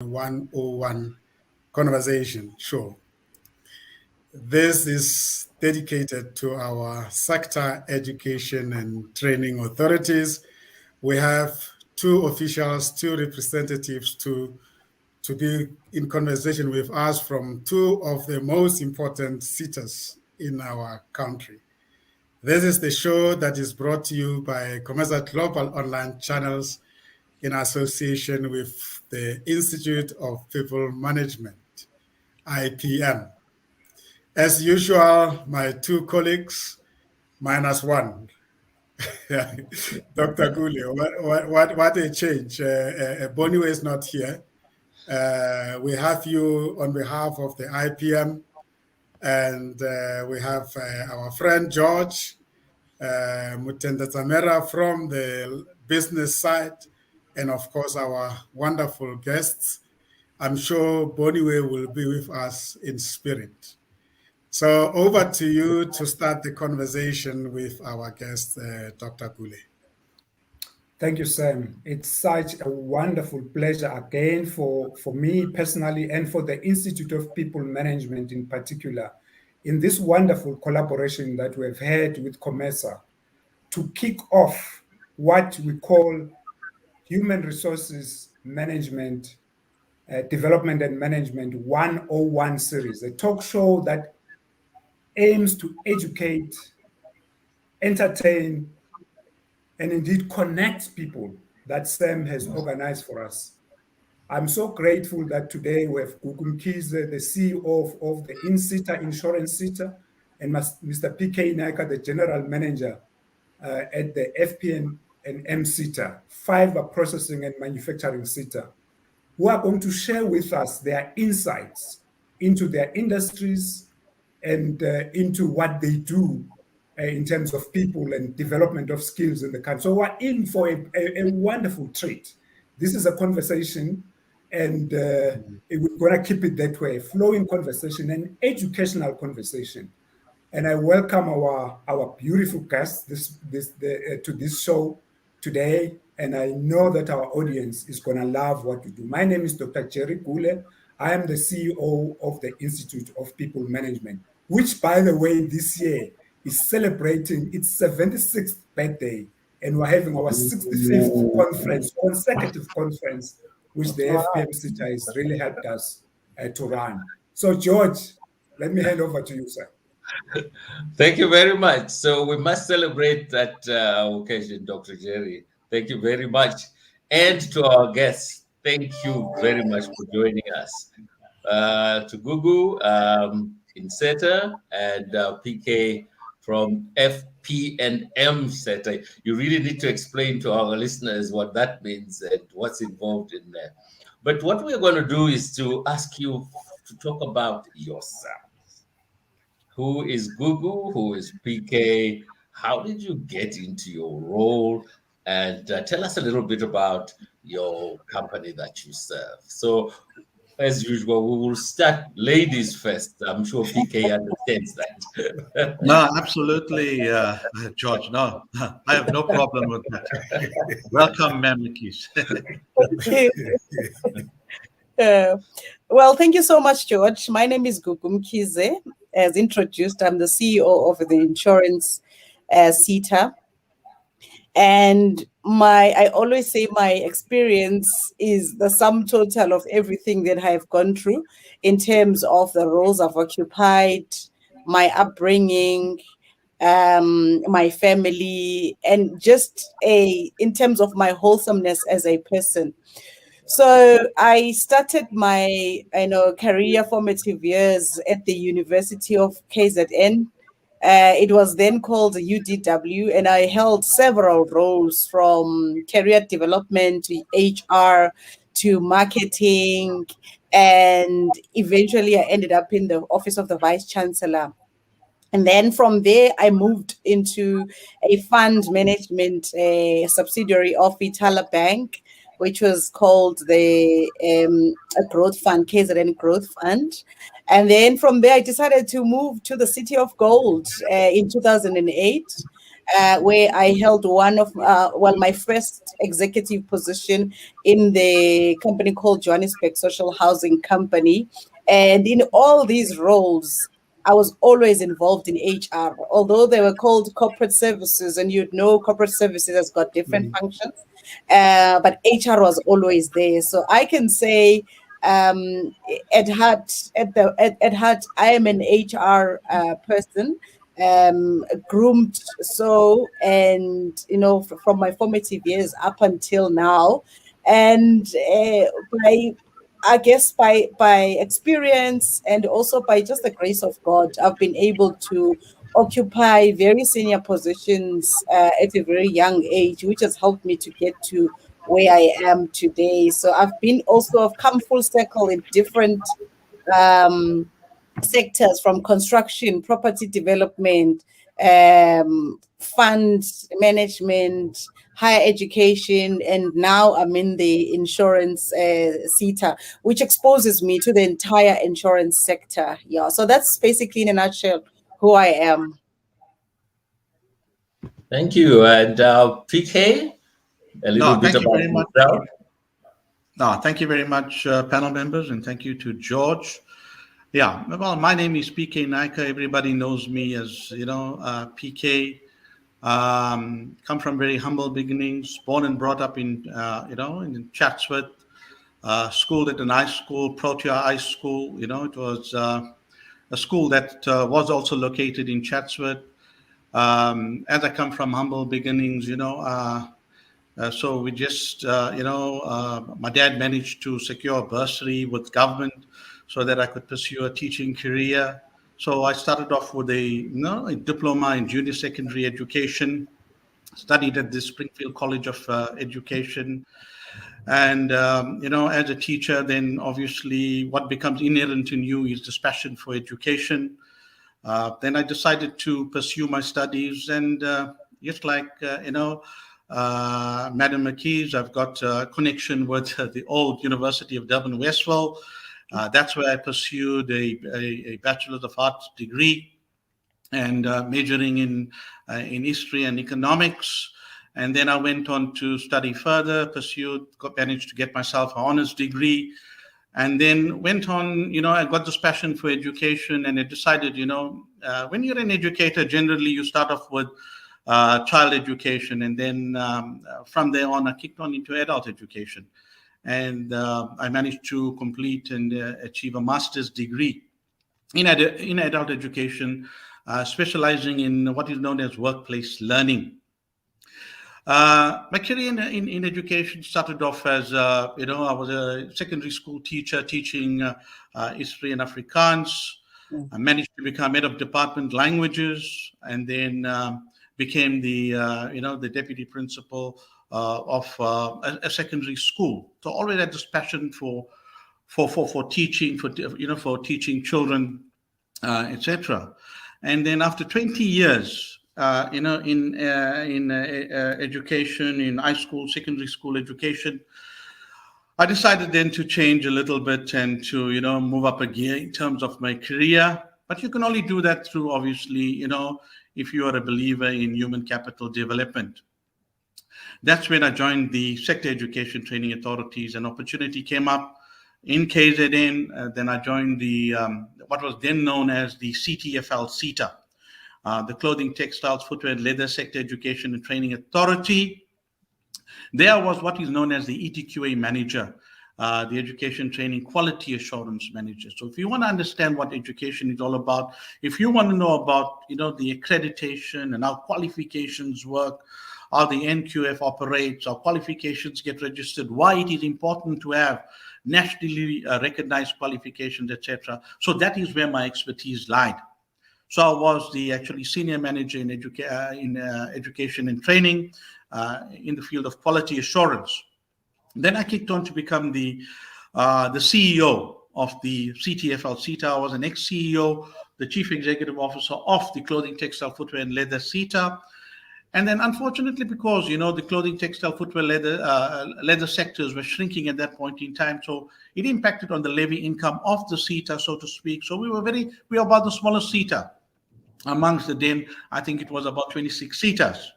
101 conversation show. This is dedicated to our sector education and training authorities. We have two officials, two representatives to be in conversation with us from two of the most important SETAs in our country. This is the show that is brought to you by COMETSA Global Online Channels in association with the Institute of People Management, IPM. As usual, my two colleagues, minus one. Dr. Gulio, what a change. Boniwe is not here. We have you on behalf of the IPM, and we have our friend George Mutenda Zamera from the business side, and of course our wonderful guests. I'm sure Boniwe will be with us in spirit. So over to you to start the conversation with our guest, Dr. Gule. Thank you, Sam. It's such a wonderful pleasure again for me personally and for the Institute of People Management in particular, in this wonderful collaboration that we've had with COMETSA to kick off what we call Human Resources Management, Development and Management 101 series, a talk show that aims to educate, entertain, and indeed connect people that Sam has organized for us. I'm so grateful that today we have Gugu Mkhize, the CEO of the InSETA Insurance SETA, and Mr. PK Naika, the General Manager at the FPN and MSETA, Fiber Processing and Manufacturing SETA, who are going to share with us their insights into their industries and into what they do in terms of people and development of skills in the country. So we're in for a wonderful treat. This is a conversation, and we're going to keep it that way, flowing conversation and educational conversation. And I welcome our beautiful guests to this show today, and I know that our audience is going to love what we do. My name is Dr. Jerry Gule. I am the CEO of the Institute of People Management, which, by the way, this year is celebrating its 76th birthday, and we're having our 65th conference, consecutive conference, which the FPM SETA has really helped us to run. So, George, let me hand over to you, sir. Thank you very much. So we must celebrate that occasion, Dr. Jerry. Thank you very much. And to our guests, thank you very much for joining us. To Gugu, InSETA, and PK from FP&M SETA. You really need to explain to our listeners what that means and what's involved in there. But what we're going to do is to ask you to talk about yourselves. Who is Gugu? Who is PK? How did you get into your role? And tell us a little bit about your company that you serve. So, as usual, we will start ladies first. I'm sure PK understands that. No, absolutely, George. No, I have no problem with that. Welcome, Mamikis. Well, thank you so much, George. My name is Gugu Mkhize. As introduced, I'm the CEO of the insurance SETA. And I always say my experience is the sum total of everything that I've gone through in terms of the roles I've occupied, my upbringing, my family, and just in terms of my wholesomeness as a person. So I started my career formative years at the University of KZN. It was then called UDW, and I held several roles from career development to HR to marketing, and eventually I ended up in the office of the Vice Chancellor. And then from there, I moved into a fund management subsidiary of Vitala Bank, which was called the Growth Fund, KZN Growth Fund. And then from there, I decided to move to the City of Gold in 2008. where I held one of, my first executive position in the company called Johannesburg Social Housing Company. And in all these roles, I was always involved in HR, although they were called corporate services, and you'd know corporate services has got different functions, but HR was always there. So I can say, at heart, I am an HR person, groomed so, and from my formative years up until now, and by I guess by experience and also by just the grace of God, I've been able to occupy very senior positions at a very young age, which has helped me to get to where I am today. So I've come full circle in different um, sectors, from construction, property development, fund management, higher education, and now I'm in the insurance SETA, which exposes me to the entire insurance sector. Yeah, so that's basically in a nutshell who I am. Thank you. And PK, a little No, bit thank you about very much. yourself. No, thank you very much, panel members, and thank you to George. Yeah, well, my name is PK Naika. Everybody knows me as, PK. Come from very humble beginnings, born and brought up in Chatsworth, schooled at an high school, Protea High School. It was a school that was also located in Chatsworth. As I come from humble beginnings, so we just, my dad managed to secure a bursary with government so that I could pursue a teaching career. So I started off with a diploma in junior secondary education, studied at the Springfield College of Education. And, as a teacher, then obviously what becomes inherent in you is this passion for education. Then I decided to pursue my studies, and just like, Madam McKees, I've got a connection with the old University of Durban Westville. That's where I pursued a Bachelor of Arts degree, and majoring in history and economics. And then I went on to study further, managed to get myself an honors degree, and then went on, I got this passion for education, and I decided, when you're an educator, generally you start off with child education, and then from there on, I kicked on into adult education. And I managed to complete and achieve a master's degree in adult education, specializing in what is known as workplace learning. My career in education started off as, I was a secondary school teacher teaching history and Afrikaans. I managed to become head of department languages, and then became the deputy principal of a secondary school. So always had this passion for teaching, for teaching children, etc. And then after 20 years, in education, in high school, secondary school education, I decided then to change a little bit and to, move up a gear in terms of my career. But you can only do that through, obviously, if you are a believer in human capital development. That's when I joined the Sector Education Training Authorities. An opportunity came up in KZN. Then I joined the what was then known as the CTFL SETA, the Clothing, Textiles, Footwear, and Leather Sector Education and Training Authority. There I was what is known as the ETQA manager, the Education Training Quality Assurance Manager. So if you want to understand what education is all about, if you want to know about, the accreditation and how qualifications work, how the NQF operates, how qualifications get registered, why it is important to have nationally recognized qualifications, etc. So that is where my expertise lied. So I was the actually senior manager in education and training in the field of quality assurance. Then I kicked on to become the CEO of the CTFL SETA. I was an ex-CEO, the chief executive officer of the Clothing, Textile, Footwear, and Leather SETA. And then, unfortunately, because the clothing, textile, footwear, leather sectors were shrinking at that point in time, so it impacted on the levy income of the SETA, so to speak. So we were about the smallest SETA Amongst the then, I think it was about 26 SETAs.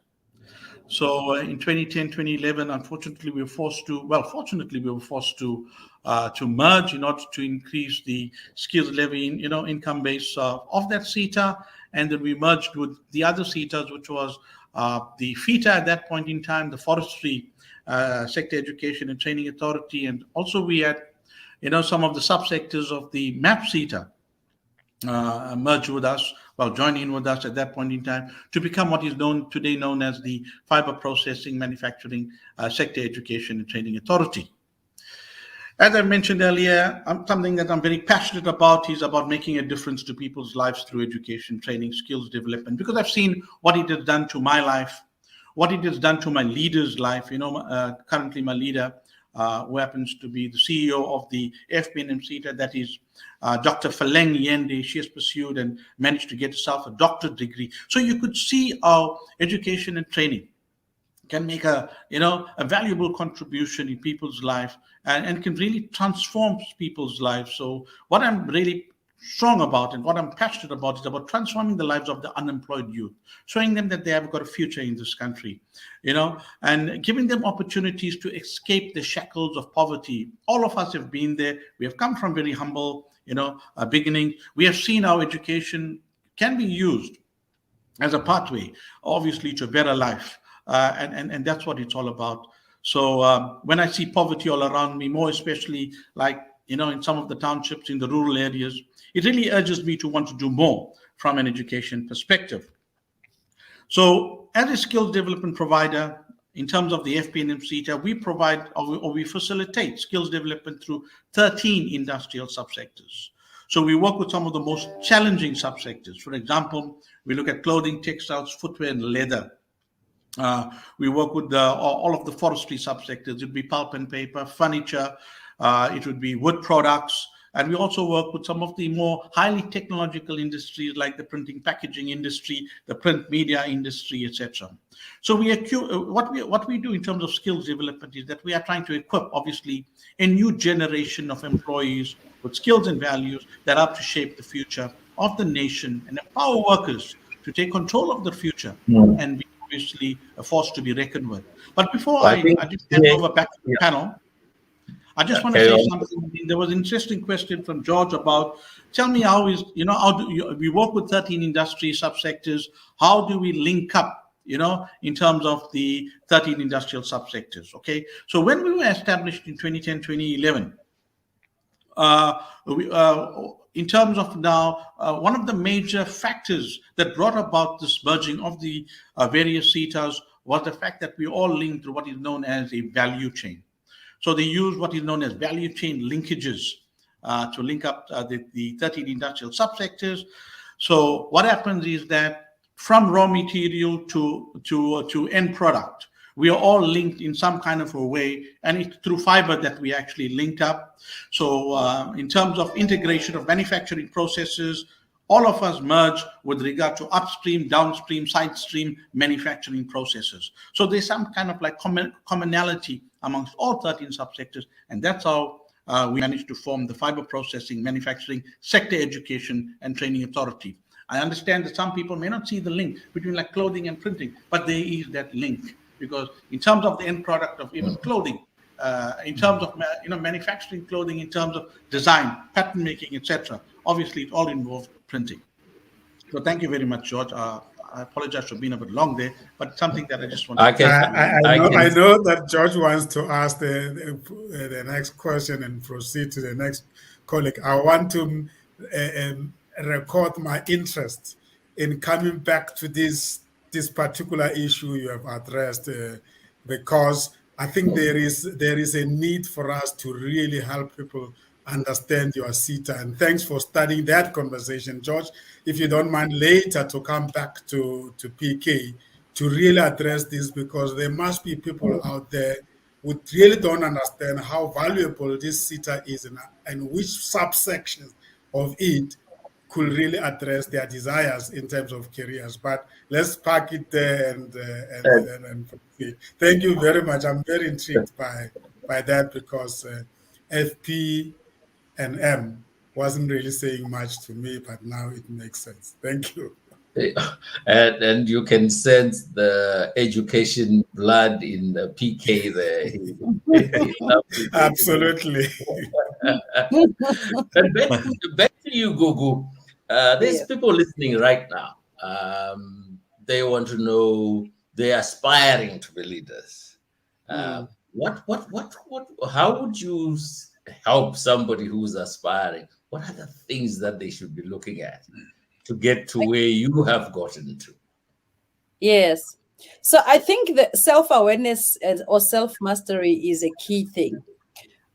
So in 2010, 2011, unfortunately, we were forced to, well, fortunately, we were forced to merge in order to increase the skills levy, income base of that SETA. And then we merged with the other SETAs, which was the FETA at that point in time, the Forestry Sector Education and Training Authority. And also we had, some of the subsectors of the MAP SETA merge with us, join in with us at that point in time to become what is today known as the Fiber Processing Manufacturing Sector Education and Training Authority. As I mentioned earlier, something that I'm very passionate about is about making a difference to people's lives through education, training, skills development, because I've seen what it has done to my life, what it has done to my leader's life. Currently my leader, who happens to be the CEO of the FPNM SETA, that is Dr. Faleng Yende. She has pursued and managed to get herself a doctorate degree. So you could see how education and training can make a valuable contribution in people's life and can really transform people's lives. So what I'm really strong about and what I'm passionate about is about transforming the lives of the unemployed youth, showing them that they have got a future in this country, and giving them opportunities to escape the shackles of poverty. All of us have been there. We have come from very humble, beginning. We have seen how education can be used as a pathway, obviously, to a better life. And that's what it's all about. So when I see poverty all around me, more especially like, in some of the townships in the rural areas, it really urges me to want to do more from an education perspective. So as a skills development provider, in terms of the FPNM SETA, we provide or we facilitate skills development through 13 industrial subsectors. So we work with some of the most challenging subsectors. For example, we look at clothing, textiles, footwear, and leather. We work with all of the forestry subsectors. It would be pulp and paper, furniture, it would be wood products. And we also work with some of the more highly technological industries like the printing packaging industry, the print media industry, etc. So what we do in terms of skills development is that we are trying to equip, obviously, a new generation of employees with skills and values that are to shape the future of the nation and empower workers to take control of the future and be obviously a force to be reckoned with. But before I just hand over back to the panel, I just want to say something. There was an interesting question from George about, tell me we work with 13 industry subsectors. How do we link up, in terms of the 13 industrial subsectors? Okay. So when we were established in 2010, 2011, in terms of now, one of the major factors that brought about this merging of the various SETAs was the fact that we all linked through what is known as a value chain. So they use what is known as value chain linkages to link up the 13 industrial subsectors. So what happens is that from raw material to end product, we are all linked in some kind of a way, and it's through fiber that we actually link up. So in terms of integration of manufacturing processes, all of us merge with regard to upstream, downstream, side stream manufacturing processes. So there's some kind of like commonality amongst all 13 subsectors, and that's how we managed to form the Fiber Processing Manufacturing Sector Education and Training Authority. I understand that some people may not see the link between like clothing and printing, but there is that link, because in terms of the end product of even clothing, in terms of manufacturing clothing, in terms of design, pattern making, etc., obviously it all involved printing. So thank you very much, George. I apologize for being a bit long there, but something that I just want to... I know that George wants to ask the next question and proceed to the next colleague. I want to record my interest in coming back to this particular issue you have addressed, because I think there is a need for us to really help people understand your SETA. And thanks for starting that conversation, George. If you don't mind later to come back to PK to really address this, because there must be people out there who really don't understand how valuable this SETA is and which subsections of it could really address their desires in terms of careers. But let's park it there and proceed. Thank you very much. I'm very intrigued by that, because FP and M wasn't really saying much to me, but now it makes sense. Thank you. And you can sense the education blood in the PK there. He loves his education. Absolutely. And back to you, Gugu. There's Yeah. people listening right now. They want to know, they're aspiring to be leaders. Mm. How would you help somebody who's aspiring? What are the things that they should be looking at to get to where you have gotten to? Yes. So I think that self-awareness or self-mastery is a key thing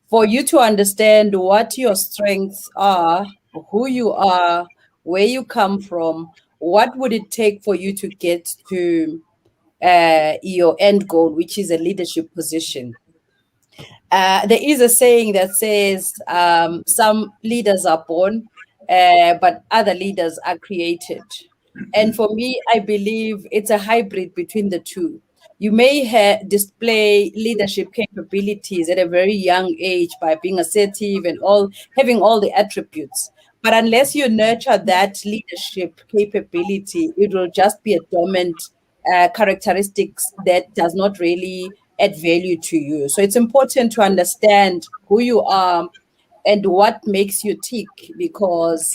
for you to understand what your strengths are, who you are, where you come from, what would it take for you to get to your end goal, which is a leadership position. There is a saying that says some leaders are born, but other leaders are created. And for me, I believe it's a hybrid between the two. You may display leadership capabilities at a very young age by being assertive and all having all the attributes. But unless you nurture that leadership capability, it will just be a dormant characteristics that does not really add value to you. So it's important to understand who you are and what makes you tick, because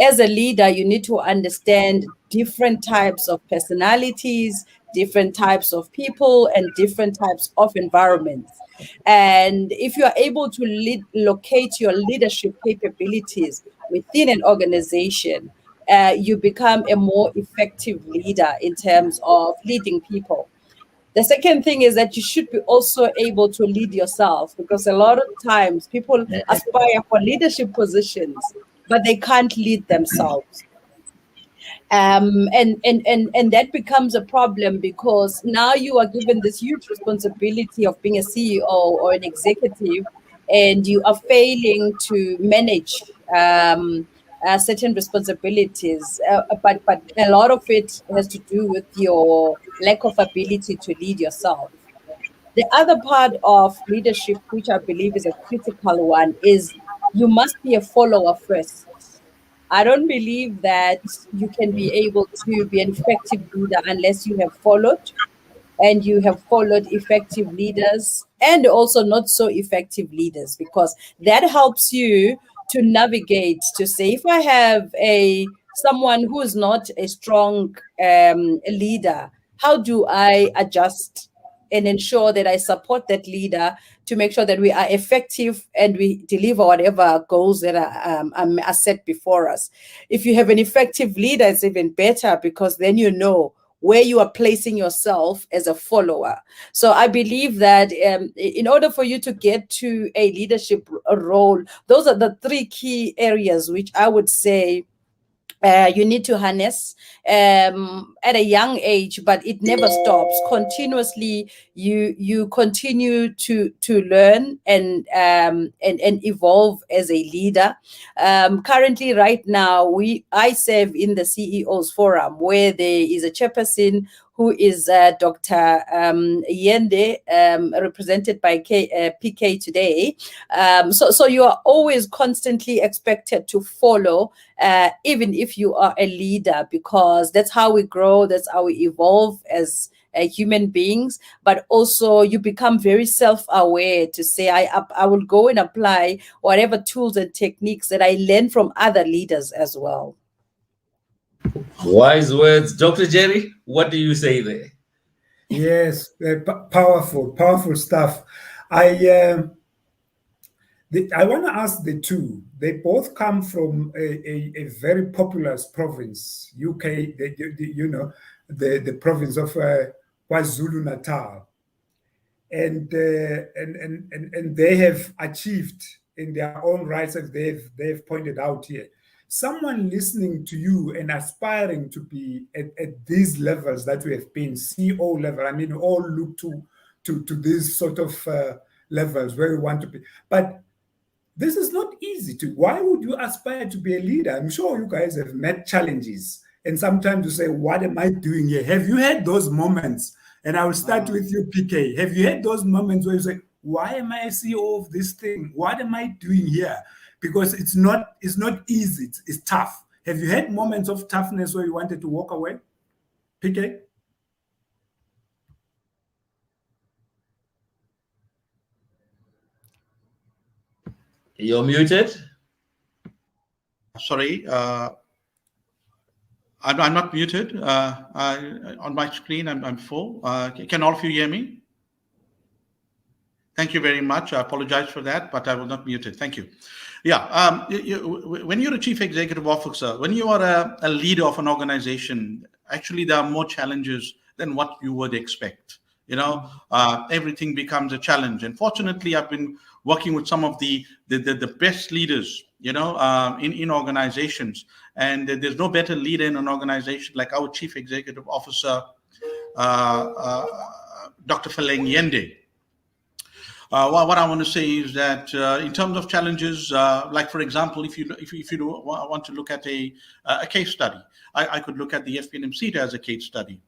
as a leader, you need to understand different types of personalities, different types of people, and different types of environments. And if you are able to locate your leadership capabilities within an organization, you become a more effective leader in terms of leading people. The second thing is that you should be also able to lead yourself, because a lot of times people aspire for leadership positions, but they can't lead themselves. And that becomes a problem, because now you are given this huge responsibility of being a CEO or an executive, and you are failing to manage certain responsibilities. But a lot of it has to do with your lack of ability to lead yourself. The other part of leadership, which I believe is a critical one, is you must be a follower first. I don't believe that you can be able to be an effective leader unless you have followed, and you have followed effective leaders and also not so effective leaders, because that helps you to navigate to say, if I have a someone who is not a strong leader, how do I adjust and ensure that I support that leader to make sure that we are effective and we deliver whatever goals that are set before us. If you have an effective leader, it's even better, because then you know where you are placing yourself as a follower. So I believe that in order for you to get to a leadership role, those are the three key areas which I would say you need to harness at a young age, but it never stops. Continuously, you continue to learn and evolve as a leader. Currently, right now, I serve in the CEOs Forum, where there is a chairperson who is Dr. Yende, represented by PK today. So you are always constantly expected to follow, even if you are a leader, because that's how we grow, that's how we evolve as human beings. But also you become very self-aware to say, I will go and apply whatever tools and techniques that I learn from other leaders as well. Wise words. Dr. Jerry, what do you say there? Yes, powerful stuff. I want to ask the two. They both come from a very populous province, UK. The province of KwaZulu Natal, and they have achieved in their own rights, as they've pointed out here. Someone listening to you and aspiring to be at these levels that we have been, CEO level. I mean, we all look to these sort of levels where we want to be, but this is not easy to. Why would you aspire to be a leader? I'm sure you guys have met challenges, and sometimes you say, what am I doing here? Have you had those moments? And I will start with you, PK. Have you had those moments where you say, why am I a CEO of this thing? What am I doing here? Because it's not easy, it's tough. Have you had moments of toughness where you wanted to walk away? PK? You're muted. Sorry, I'm not muted. On my screen, I'm full. Can all of you hear me? Thank you very much. I apologize for that, but I was not muted. Thank you. Yeah, when you're a chief executive officer, when you are a leader of an organization, actually there are more challenges than what you would expect. Everything becomes a challenge. And fortunately, I've been working with some of the best leaders, in organizations. And there's no better leader in an organization like our chief executive officer, Dr. Feleng Yende. What I want to say is that in terms of challenges, like for example, if you want to look at a case study, I could look at the FPNM SETA as a case study.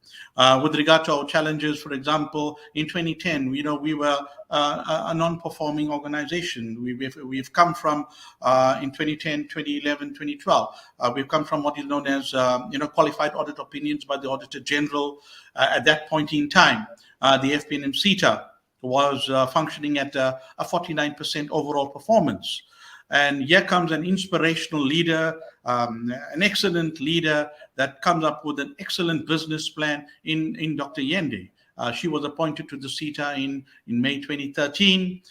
With regard to our challenges, for example, in 2010, we were a non-performing organization. We've come from in 2010, 2011, 2012. We've come from what is known as qualified audit opinions by the Auditor General. At that point in time, the FPNM SETA was functioning at a 49% overall performance. And here comes an inspirational leader, an excellent leader that comes up with an excellent business plan in Dr. Yende. She was appointed to the SETA in May 2013.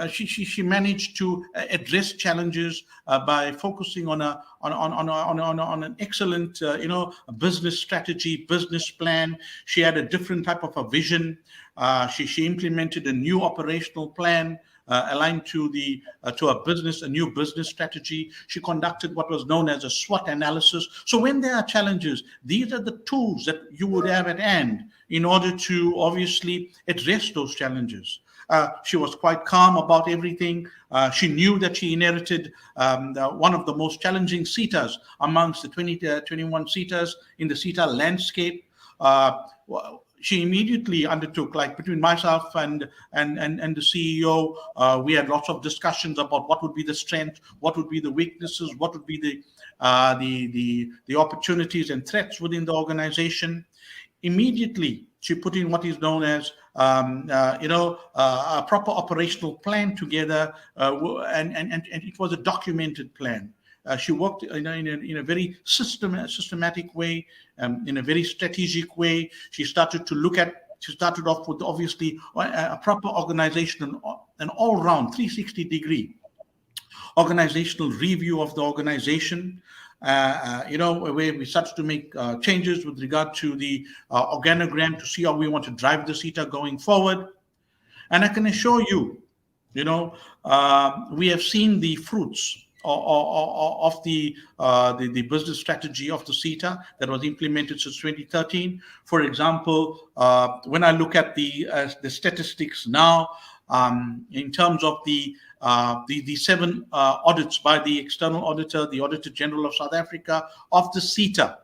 She managed to address challenges by focusing on an excellent business strategy, business plan. She had a different type of a vision. She implemented a new operational plan aligned to a new business strategy. She conducted what was known as a SWOT analysis. So when there are challenges, these are the tools that you would have at hand in order to obviously address those challenges. She was quite calm about everything. She knew that she inherited one of the most challenging SETAs amongst the 21 SETAs in the SETA landscape. She immediately undertook, like between myself and the CEO, we had lots of discussions about what would be the strength, what would be the weaknesses, what would be the opportunities and threats within the organization. Immediately, she put in what is known as a proper operational plan together, and it was a documented plan. She worked in a very systematic way, in a very strategic way. She started off with obviously a proper organization, an all-round 360-degree organizational review of the organization. Where we started to make changes with regard to the organogram to see how we want to drive the SETA going forward. And I can assure you, we have seen the fruits of the business strategy of the SETA that was implemented since 2013. For example, when I look at the statistics now, in terms of the 7 audits by the external auditor, the Auditor General of South Africa, of the SETA,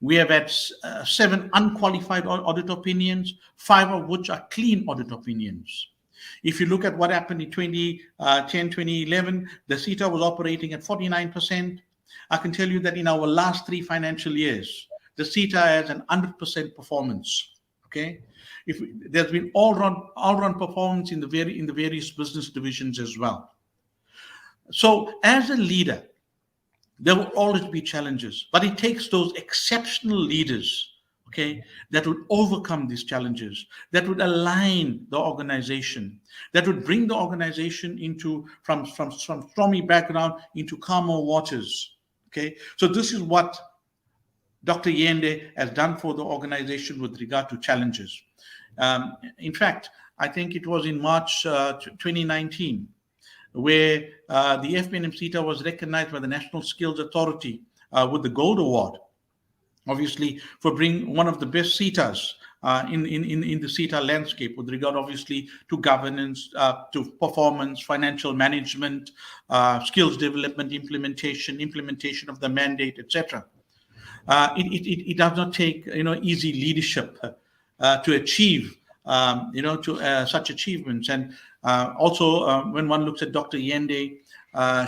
we have had 7 unqualified audit opinions, 5 of which are clean audit opinions. If you look at what happened in 2010, 2011, the SETA was operating at 49%. I can tell you that in our last 3 financial years, the SETA has an 100% performance. Okay, there's been all-round performance in the various business divisions as well. So as a leader, there will always be challenges, but it takes those exceptional leaders, okay, that would overcome these challenges, that would align the organization, that would bring the organization from stormy background into calmer waters. Okay, so this is what Dr. Yende has done for the organization with regard to challenges. In fact, I think it was in March 2019 where the FPNM SETA was recognized by the National Skills Authority with the Gold Award, obviously, for being one of the best SETAs in the SETA landscape with regard, obviously, to governance, to performance, financial management, skills development, implementation of the mandate, etc. It does not take easy leadership to achieve to such achievements. And also, when one looks at Dr. Yende,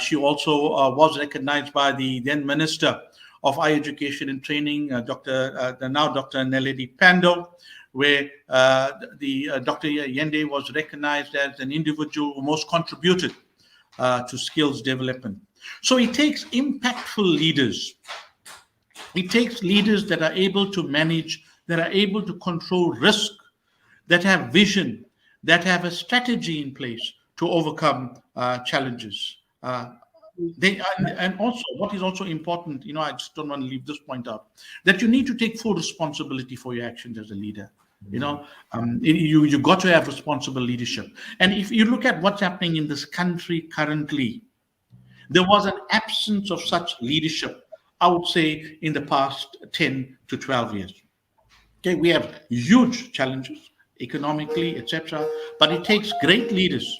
she also was recognized by the then Minister of Higher Education and Training, the now Dr. Naledi Pandor, where Dr. Yende was recognized as an individual who most contributed to skills development. So it takes impactful leaders. It takes leaders that are able to manage, that are able to control risk, that have vision, that have a strategy in place to overcome challenges. And also, what is also important, I just don't want to leave this point out, that you need to take full responsibility for your actions as a leader. You got to have responsible leadership. And if you look at what's happening in this country currently, there was an absence of such leadership, I would say, in the past 10 to 12 years. Okay, we have huge challenges economically, etc. But it takes great leaders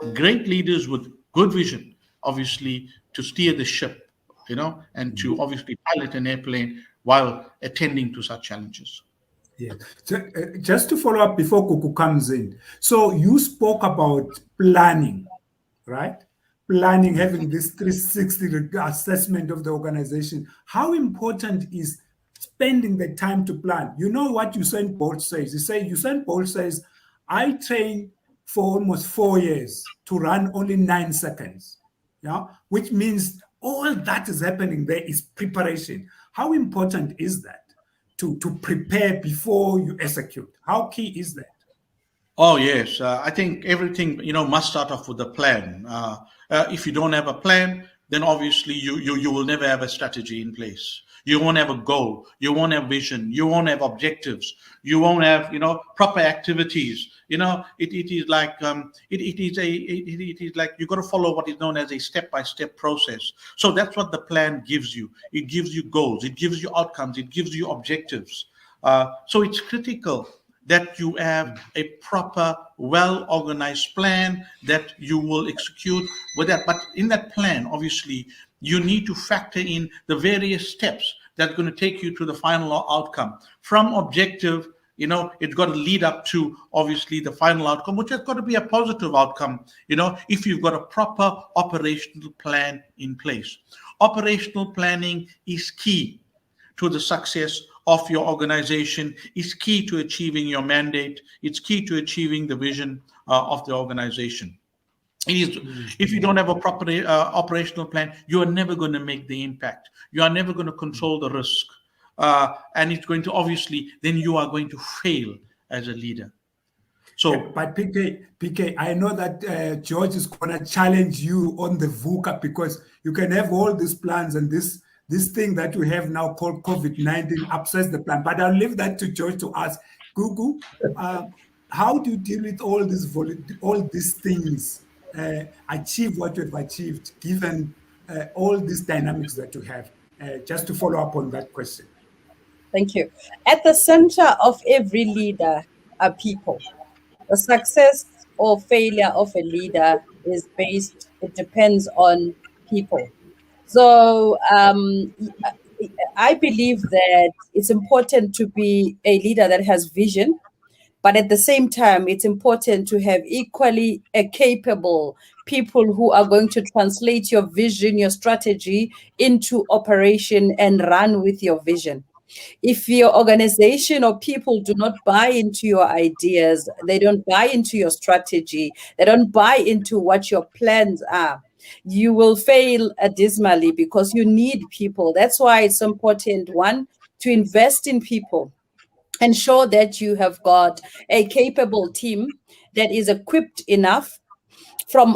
with good vision, obviously, to steer the ship, and to obviously pilot an airplane while attending to such challenges. Yeah. So, just to follow up before Kuku comes in. So you spoke about planning, right? Planning, having this 360 assessment of the organization. How important is spending the time to plan? You know what Usain Bolt says? Usain Bolt says, I train for almost 4 years to run only 9 seconds. Yeah, which means all that is happening there is preparation. How important is that to prepare before you execute? How key is that? Oh, yes. I think everything, must start off with a plan. If you don't have a plan, then obviously you will never have a strategy in place. You won't have a goal. You won't have vision. You won't have objectives. You won't have, proper activities. It is like you got to follow what is known as a step-by-step process. So that's what the plan gives you. It gives you goals. It gives you outcomes. It gives you objectives. So it's critical that you have a proper, well-organized plan that you will execute with that. But in that plan, obviously, you need to factor in the various steps that are going to take you to the final outcome. From objective, it's got to lead up to, obviously, the final outcome, which has got to be a positive outcome, if you've got a proper operational plan in place. Operational planning is key to the success of your organization, is key to achieving your mandate. It's key to achieving the vision of the organization. If you don't have a proper operational plan, you are never going to make the impact. You are never going to control the risk. And it's going to, obviously, then you are going to fail as a leader. So, yeah, but PK, I know that George is going to challenge you on the VUCA, because you can have all these plans and this thing that we have now called COVID-19 upsets the plan. But I'll leave that to George to ask. Gugu, how do you deal with all these things, achieve what you've achieved, given all these dynamics that you have? Just to follow up on that question. Thank you. At the center of every leader are people. The success or failure of a leader it depends on people. So I believe that it's important to be a leader that has vision, but at the same time, it's important to have equally capable people who are going to translate your vision, your strategy into operation and run with your vision. If your organization or people do not buy into your ideas, they don't buy into your strategy, they don't buy into what your plans are, you will fail dismally, because you need people. That's why it's important, one, to invest in people. Ensure that you have got a capable team that is equipped enough from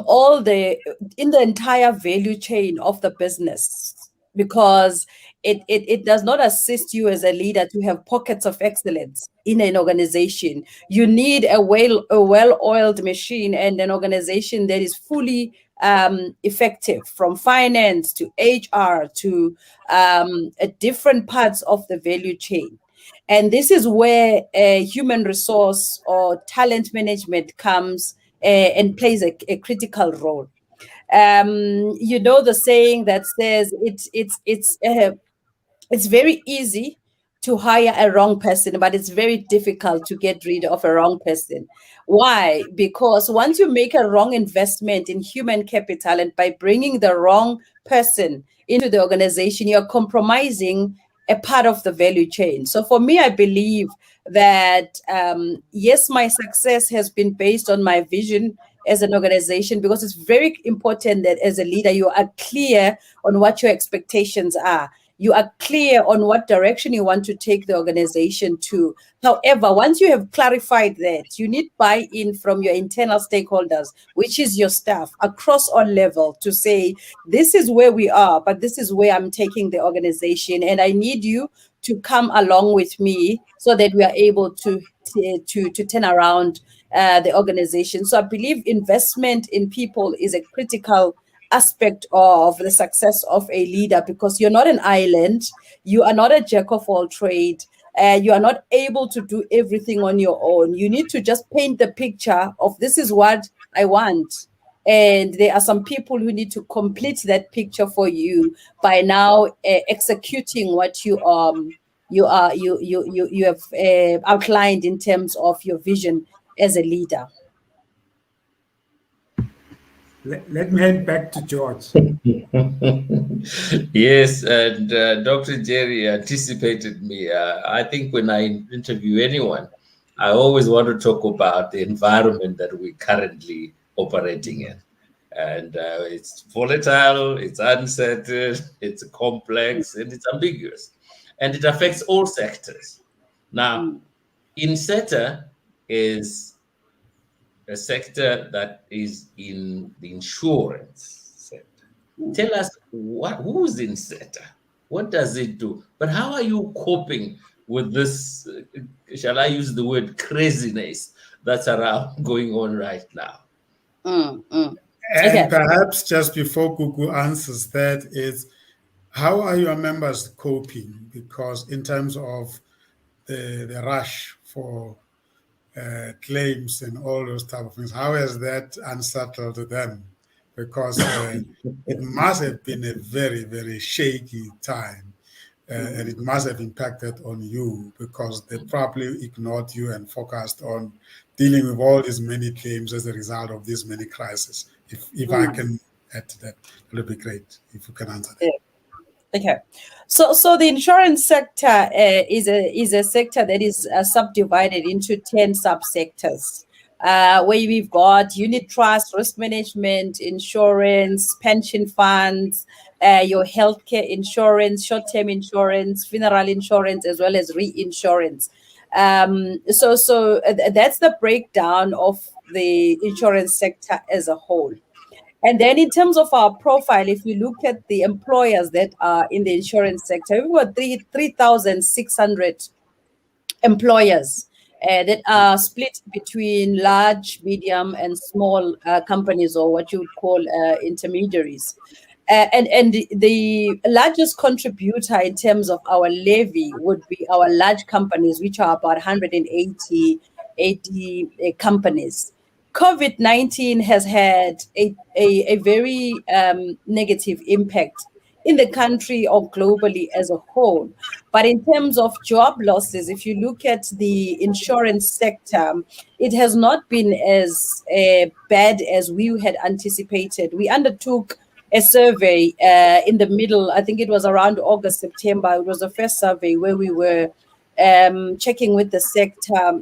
in the entire value chain of the business, because it does not assist you as a leader to have pockets of excellence in an organization. You need a well-oiled machine and an organization that is fully effective, from finance to HR to different parts of the value chain. And this is where human resource or talent management comes and plays a critical role. The saying that says it's very easy to hire a wrong person, but it's very difficult to get rid of a wrong person. Why? Because once you make a wrong investment in human capital and by bringing the wrong person into the organization, you're compromising a part of the value chain. So for me, I believe that yes, my success has been based on my vision as an organization, because it's very important that as a leader, you are clear on what your expectations are. You are clear on what direction you want to take the organization to. However, once you have clarified that, you need buy-in from your internal stakeholders, which is your staff across all levels, to say, this is where we are, but this is where I'm taking the organization. And I need you to come along with me so that we are able to turn around the organization. So I believe investment in people is a critical aspect of the success of a leader, because you're not an island, you are not a jack of all trade, you are not able to do everything on your own. You need to just paint the picture of, this is what I want, and there are some people who need to complete that picture for you by now executing what you have outlined in terms of your vision as a leader. Let me hand back to George. Yes, and Dr. Jerry anticipated me. I think when I interview anyone, I always want to talk about the environment that we're currently operating in. And it's volatile, it's uncertain, it's complex, and it's ambiguous. And it affects all sectors. Now, SETA is a sector that is in the insurance sector. Tell us, who's in SETA? What does it do? But how are you coping with this, shall I use the word craziness that's around going on right now? And Okay. perhaps just before Gugu answers that, is how are your members coping? Because in terms of the rush for claims and all those type of things, how has that unsettled them? Because it must have been a very, very shaky time. And it must have impacted on you, because they probably ignored you and focused on dealing with all these many claims as a result of these many crises. If I can add to that, it would be great if you can answer that. Okay, so the insurance sector is a sector that is subdivided into 10 subsectors, where we've got unit trust, risk management, insurance, pension funds, your healthcare insurance, short-term insurance, funeral insurance, as well as reinsurance. So that's the breakdown of the insurance sector as a whole. And then in terms of our profile, if you look at the employers that are in the insurance sector, we've got 3,600 employers that are split between large, medium, and small companies, or what you would call intermediaries. And the largest contributor in terms of our levy would be our large companies, which are about 180 companies. COVID-19 has had a very negative impact in the country or globally as a whole. But in terms of job losses, if you look at the insurance sector, it has not been as bad as we had anticipated. We undertook a survey in the middle, I think it was around August, September. It was the first survey where we were checking with the sector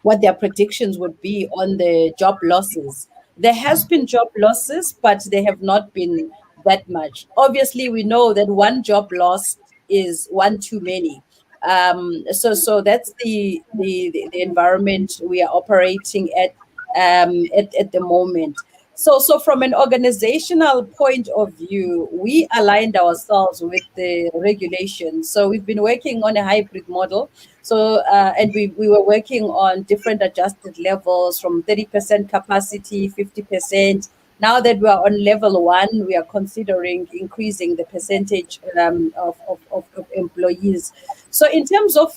what their predictions would be on the job losses. There has been job losses, but they have not been that much. Obviously, we know that one job loss is one too many. So that's the environment we are operating at the moment. So from an organizational point of view, we aligned ourselves with the regulations. So we've been working on a hybrid model. So and we were working on different adjusted levels from 30% capacity, 50%. Now that we are on level 1, we are considering increasing the percentage of employees. So in terms of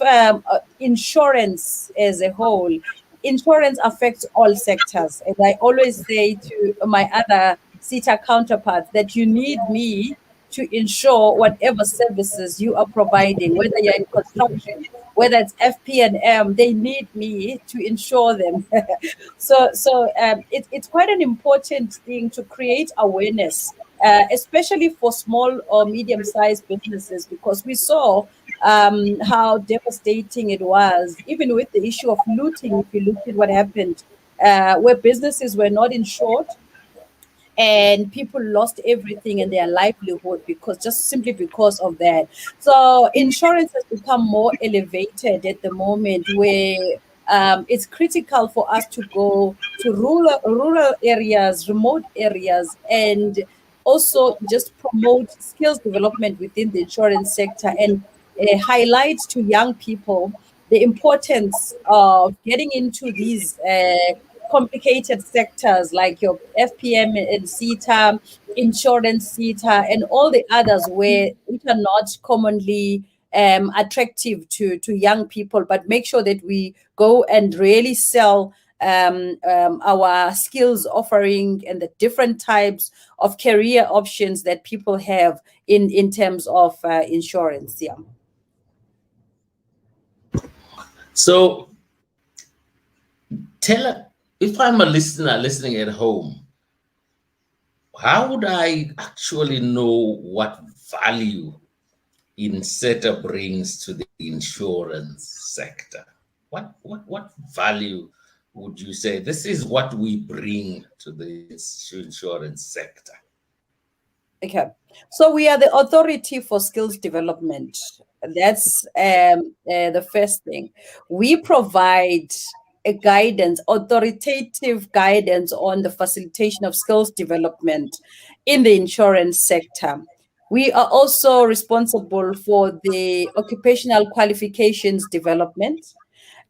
insurance as a whole, insurance affects all sectors. And I always say to my other SETA counterparts that you need me to ensure whatever services you are providing, whether you're in construction, whether it's FP&M, they need me to ensure them. It's quite an important thing to create awareness, especially for small or medium-sized businesses, because we saw how devastating it was, even with the issue of looting. If you look at what happened, where businesses were not insured, and people lost everything and their livelihood simply because of that. So insurance has become more elevated at the moment, where it's critical for us to go to rural areas, remote areas, and also just promote skills development within the insurance sector, and highlight to young people the importance of getting into these complicated sectors like your FPM and SETA, insurance SETA, and all the others which are not commonly attractive to young people, but make sure that we go and really sell our skills offering and the different types of career options that people have in terms of insurance. Yeah. So if I'm a listener listening at home, how would I actually know what value SETA brings to the insurance sector? What value would you say this is what we bring to the insurance sector? Okay, so we are the authority for skills development. That's the first thing. We provide a guidance, authoritative guidance on the facilitation of skills development in the insurance sector. We are also responsible for the occupational qualifications development.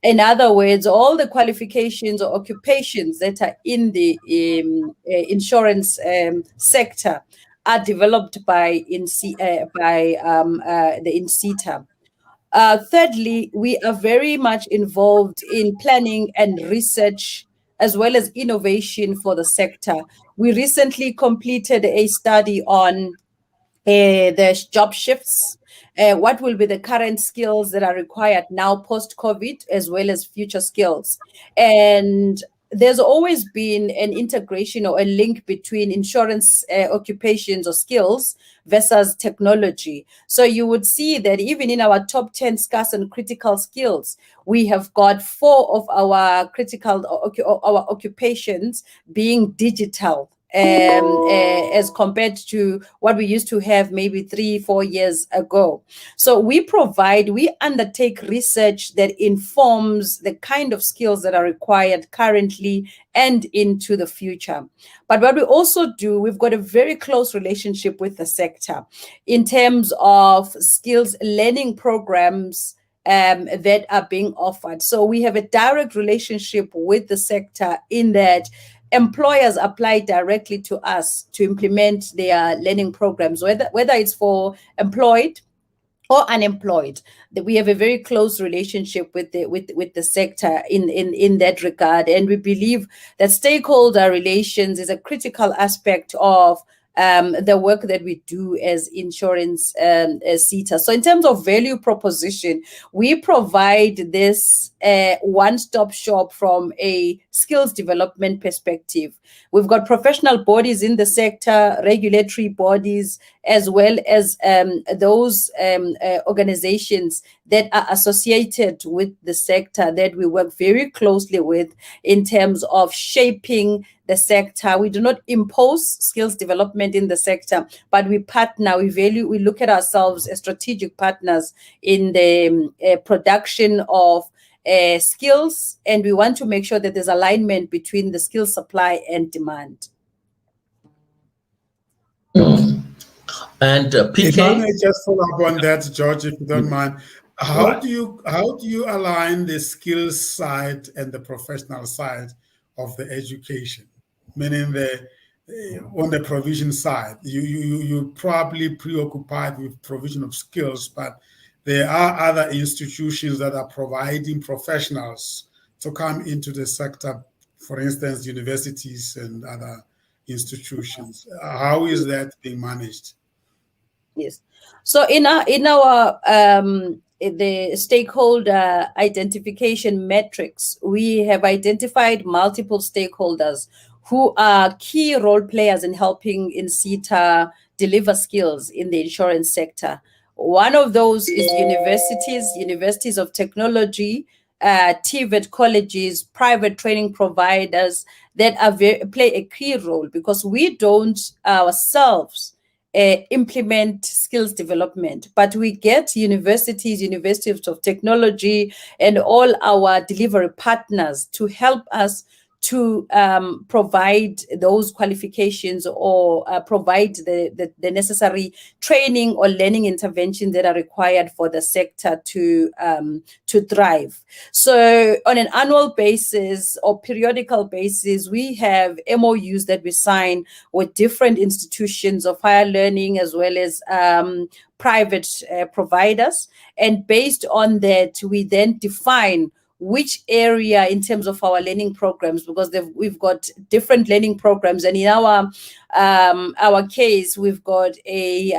In other words, all the qualifications or occupations that are in the insurance sector are developed by the INSETA. Thirdly, we are very much involved in planning and research as well as innovation for the sector. We recently completed a study on the job shifts, what will be the current skills that are required now post-COVID, as well as future skills. And there's always been an integration or a link between insurance occupations or skills versus technology. So you would see that even in our top 10 scarce and critical skills, we have got 4 of our critical our occupations being digital, as compared to what we used to have maybe 3-4 years ago. So we undertake research that informs the kind of skills that are required currently and into the future. But what we also do, we've got a very close relationship with the sector in terms of skills learning programs that are being offered. So we have a direct relationship with the sector in that employers apply directly to us to implement their learning programs, whether it's for employed or unemployed. That we have a very close relationship with the sector in that regard, and we believe that stakeholder relations is a critical aspect of the work that we do as insurance SETA. So in terms of value proposition, we provide this one-stop shop from a skills development perspective. We've got professional bodies in the sector, regulatory bodies, as well as those organizations that are associated with the sector that we work very closely with in terms of shaping the sector. We do not impose skills development in the sector, but we partner, we look at ourselves as strategic partners in the production of skills, and we want to make sure that there's alignment between the skill supply and demand. And PK? If I may just follow up on that, George, if you don't mind. How do you align the skills side and the professional side of the education? Meaning on the provision side, you probably preoccupied with provision of skills, but there are other institutions that are providing professionals to come into the sector, for instance, universities and other institutions. How is that being managed? Yes. So in our the stakeholder identification metrics, we have identified multiple stakeholders who are key role players in helping in SETA deliver skills in the insurance sector. One of those is universities of technology, TVET colleges, private training providers that are play a key role, because we don't ourselves implement skills development, but we get universities of technology, and all our delivery partners to help us to provide those qualifications, or provide the necessary training or learning interventions that are required for the sector to thrive. So on an annual basis or periodical basis, we have MOUs that we sign with different institutions of higher learning, as well as private providers. And based on that, we then define which area in terms of our learning programs, because we've got different learning programs, and in our case, we've got a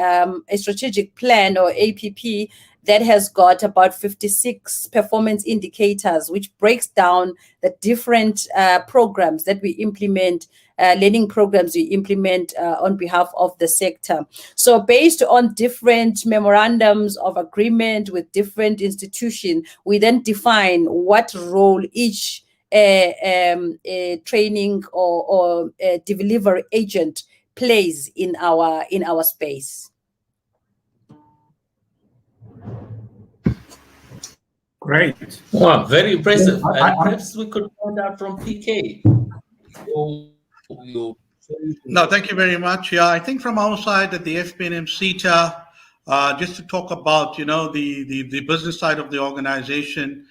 strategic plan, or APP, that has got about 56 performance indicators, which breaks down the different programs that we implement, learning programs we implement on behalf of the sector. So based on different memorandums of agreement with different institutions, we then define what role each training or delivery agent plays in our space. Great. Wow, very impressive. I- And perhaps we could find out from PK. No, thank you very much. Yeah, I think from our side at the FPNM CETA, just to talk about, the business side of the organization,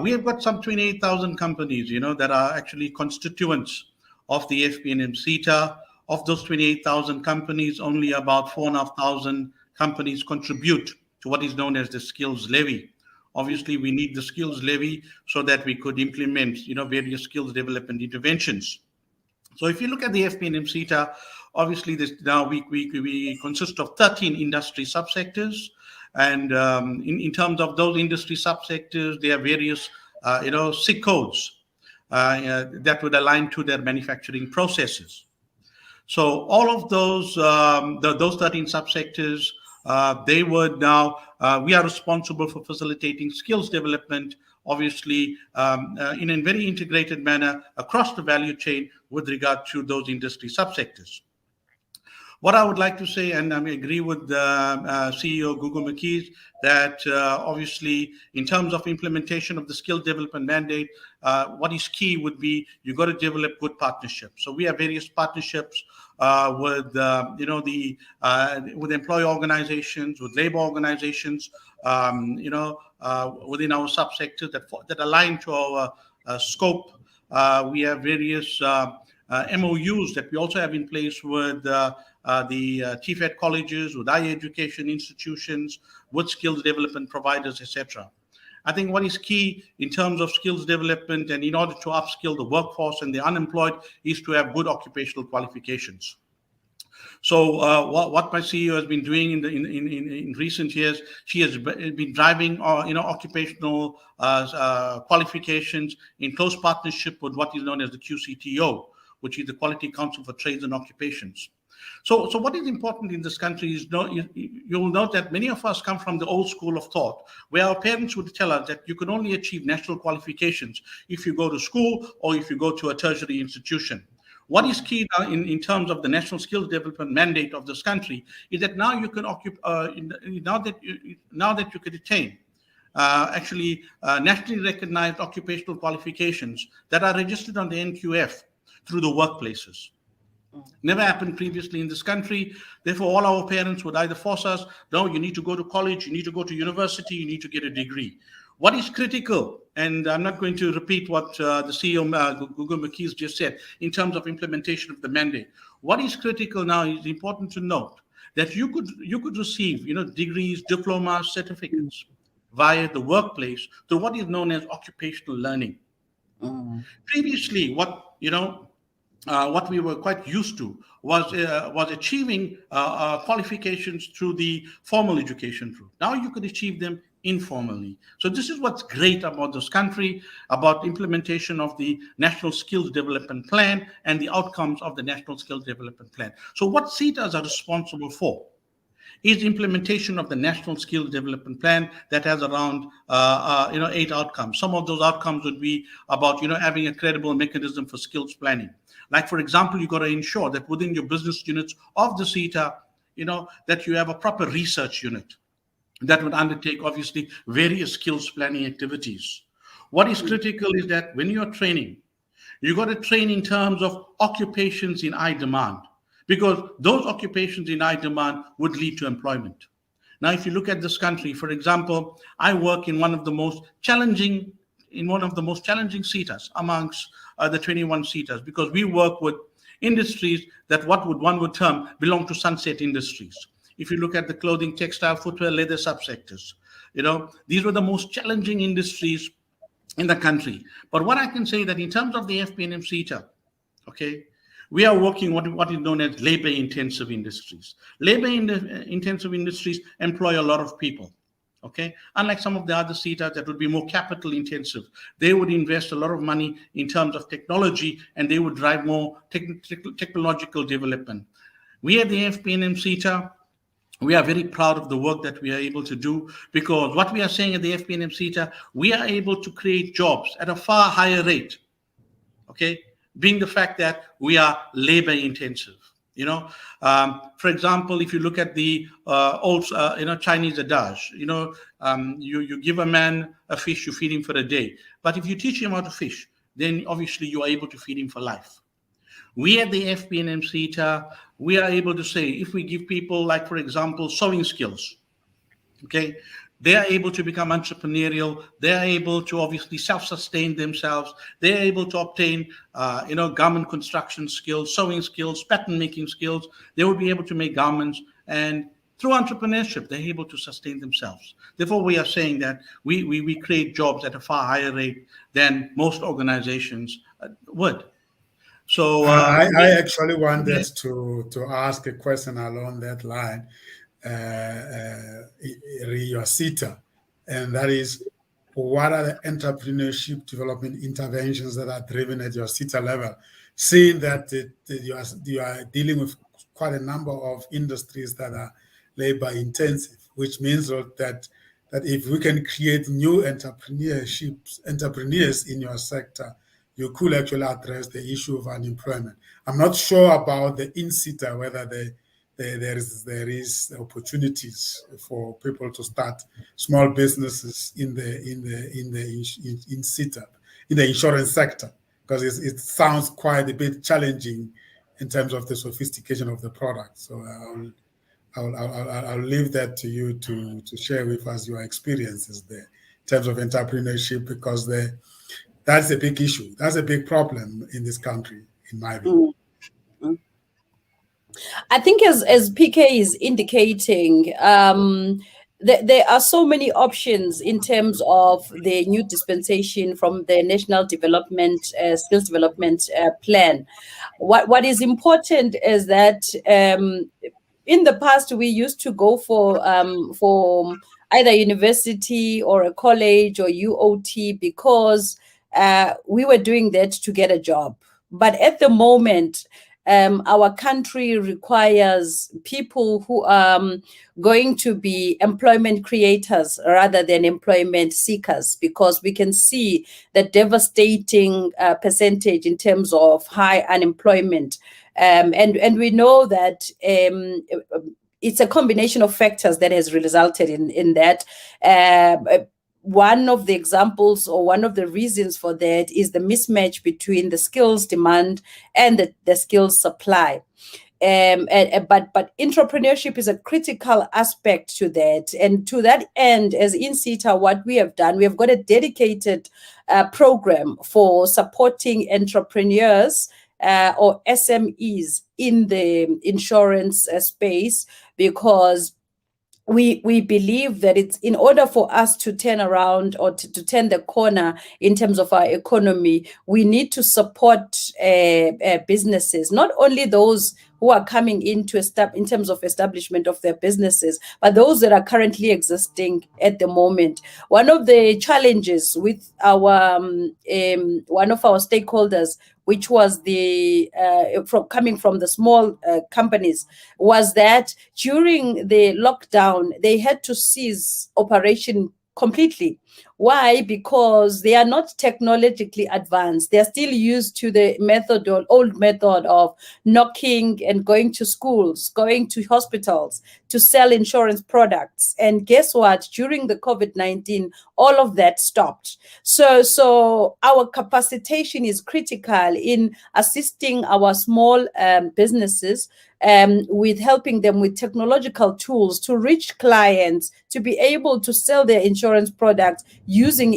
we have got some 28,000 companies, that are actually constituents of the FPNM CETA. Of those 28,000 companies, only about 4,500 companies contribute to what is known as the skills levy. Obviously, we need the skills levy so that we could implement, various skills development interventions. So if you look at the FPNM CETA, obviously now we consist of 13 industry subsectors. And in terms of those industry subsectors, there are various, SIC codes that would align to their manufacturing processes. So all of those 13 subsectors, they would now, we are responsible for facilitating skills development, obviously, in a very integrated manner across the value chain with regard to those industry subsectors. What I would like to say, and I agree with the CEO Gugu McKees, that obviously in terms of implementation of the skills development mandate, what is key would be you got to develop good partnerships. So we have various partnerships with with employee organizations, with labor organizations, within our subsectors that align to our scope. We have various MOUs that we also have in place with the TVET colleges, with higher education institutions, with skills development providers, etc. I think what is key in terms of skills development and in order to upskill the workforce and the unemployed is to have good occupational qualifications. So what my CEO has been doing in recent years, she has been driving occupational qualifications in close partnership with what is known as the QCTO, which is the Quality Council for Trades and Occupations. So what is important in this country is you'll note that many of us come from the old school of thought, where our parents would tell us that you can only achieve national qualifications if you go to school or if you go to a tertiary institution. What is key now in terms of the national skills development mandate of this country is that now you can now that you can attain nationally recognized occupational qualifications that are registered on the NQF through the workplaces. Never happened previously in this country. Therefore, all our parents would either force us, no, you need to go to college, you need to go to university, you need to get a degree. What is critical, and I'm not going to repeat what the CEO, Gugu McKees, just said in terms of implementation of the mandate. What is critical now is important to note that you could receive, degrees, diplomas, certificates via the workplace through what is known as occupational learning. Previously, what we were quite used to was achieving qualifications through the formal education route. Now you could achieve them informally. So this is what's great about this country, about implementation of the National Skills Development Plan and the outcomes of the National Skills Development Plan. So what SETAs are responsible for is implementation of the National Skills Development Plan that has around 8 outcomes. Some of those outcomes would be about having a credible mechanism for skills planning. Like, for example, you got to ensure that within your business units of the SETA, that you have a proper research unit that would undertake, obviously, various skills planning activities. What is critical is that when you're training, you got to train in terms of occupations in high demand, because those occupations in high demand would lead to employment. Now, if you look at this country, for example, I work in one of the most challenging SETAs amongst the 21 SETAs, because we work with industries that one would term belong to sunset industries. If you look at the clothing, textile, footwear, leather subsectors, these were the most challenging industries in the country. But what I can say that in terms of the FPNM SETA, okay, we are working what is known as labor-intensive industries. Labor-intensive industries employ a lot of people. Okay, unlike some of the other SETAs that would be more capital intensive, they would invest a lot of money in terms of technology, and they would drive more technological development. We at the FPNM SETA, we are very proud of the work that we are able to do, because what we are saying at the FPNM SETA, we are able to create jobs at a far higher rate. Okay, being the fact that we are labor intensive. For example, if you look at the old, Chinese adage, you give a man a fish, you feed him for a day. But if you teach him how to fish, then obviously you are able to feed him for life. We at the FPNM SETA, we are able to say, if we give people, like, for example, sewing skills, okay, they are able to become entrepreneurial. They are able to obviously self-sustain themselves. They are able to obtain, garment construction skills, sewing skills, pattern making skills. They will be able to make garments, and through entrepreneurship, they're able to sustain themselves. Therefore, we are saying that we create jobs at a far higher rate than most organizations would. So I actually wanted to ask a question along that line. Your SETA, and that is, what are the entrepreneurship development interventions that are driven at your SETA level, seeing that you are dealing with quite a number of industries that are labor intensive, which means that if we can create new entrepreneurs in your sector, you could actually address the issue of unemployment. I'm not sure about the in-SETA, whether there is opportunities for people to start small businesses in SETA, in the insurance sector, because it sounds quite a bit challenging in terms of the sophistication of the product. So I'll leave that to you to share with us your experiences there in terms of entrepreneurship, because that's a big issue. That's a big problem in this country, in my view. I think as PK is indicating, there are so many options in terms of the new dispensation from the National Development Skills Development Plan. What is important is that in the past we used to go for either university or a college or UOT because we were doing that to get a job. But at the moment, our country requires people who are going to be employment creators rather than employment seekers, because we can see the devastating percentage in terms of high unemployment. And we know that it's a combination of factors that has resulted in that. One of the examples or one of the reasons for that is the mismatch between the skills demand and the skills supply. But entrepreneurship is a critical aspect to that. And to that end, as in SETA, what we have done, we have got a dedicated program for supporting entrepreneurs or SMEs in the insurance space, because we believe that it's in order for us to turn around or to turn the corner in terms of our economy, we need to support businesses, not only those who are coming into in terms of establishment of their businesses, but those that are currently existing at the moment. One of the challenges with our one of our stakeholders, which was the coming from the small companies, was that during the lockdown they had to cease operation completely. Why? Because they are not technologically advanced. They are still used to the old method of knocking and going to schools, going to hospitals to sell insurance products. And guess what? During the COVID-19, all of that stopped. So our capacitation is critical in assisting our small businesses with helping them with technological tools to reach clients, to be able to sell their insurance products using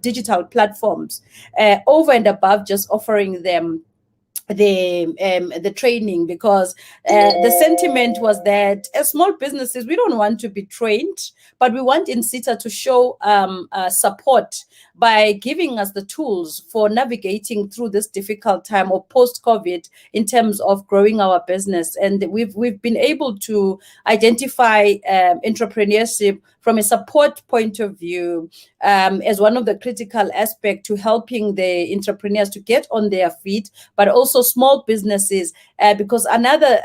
digital platforms, over and above just offering them the training, because the sentiment was that as small businesses, we don't want to be trained, but we want SETA to show support by giving us the tools for navigating through this difficult time or post-COVID in terms of growing our business. And we've been able to identify entrepreneurship from a support point of view as one of the critical aspects to helping the entrepreneurs to get on their feet, but also small businesses, because another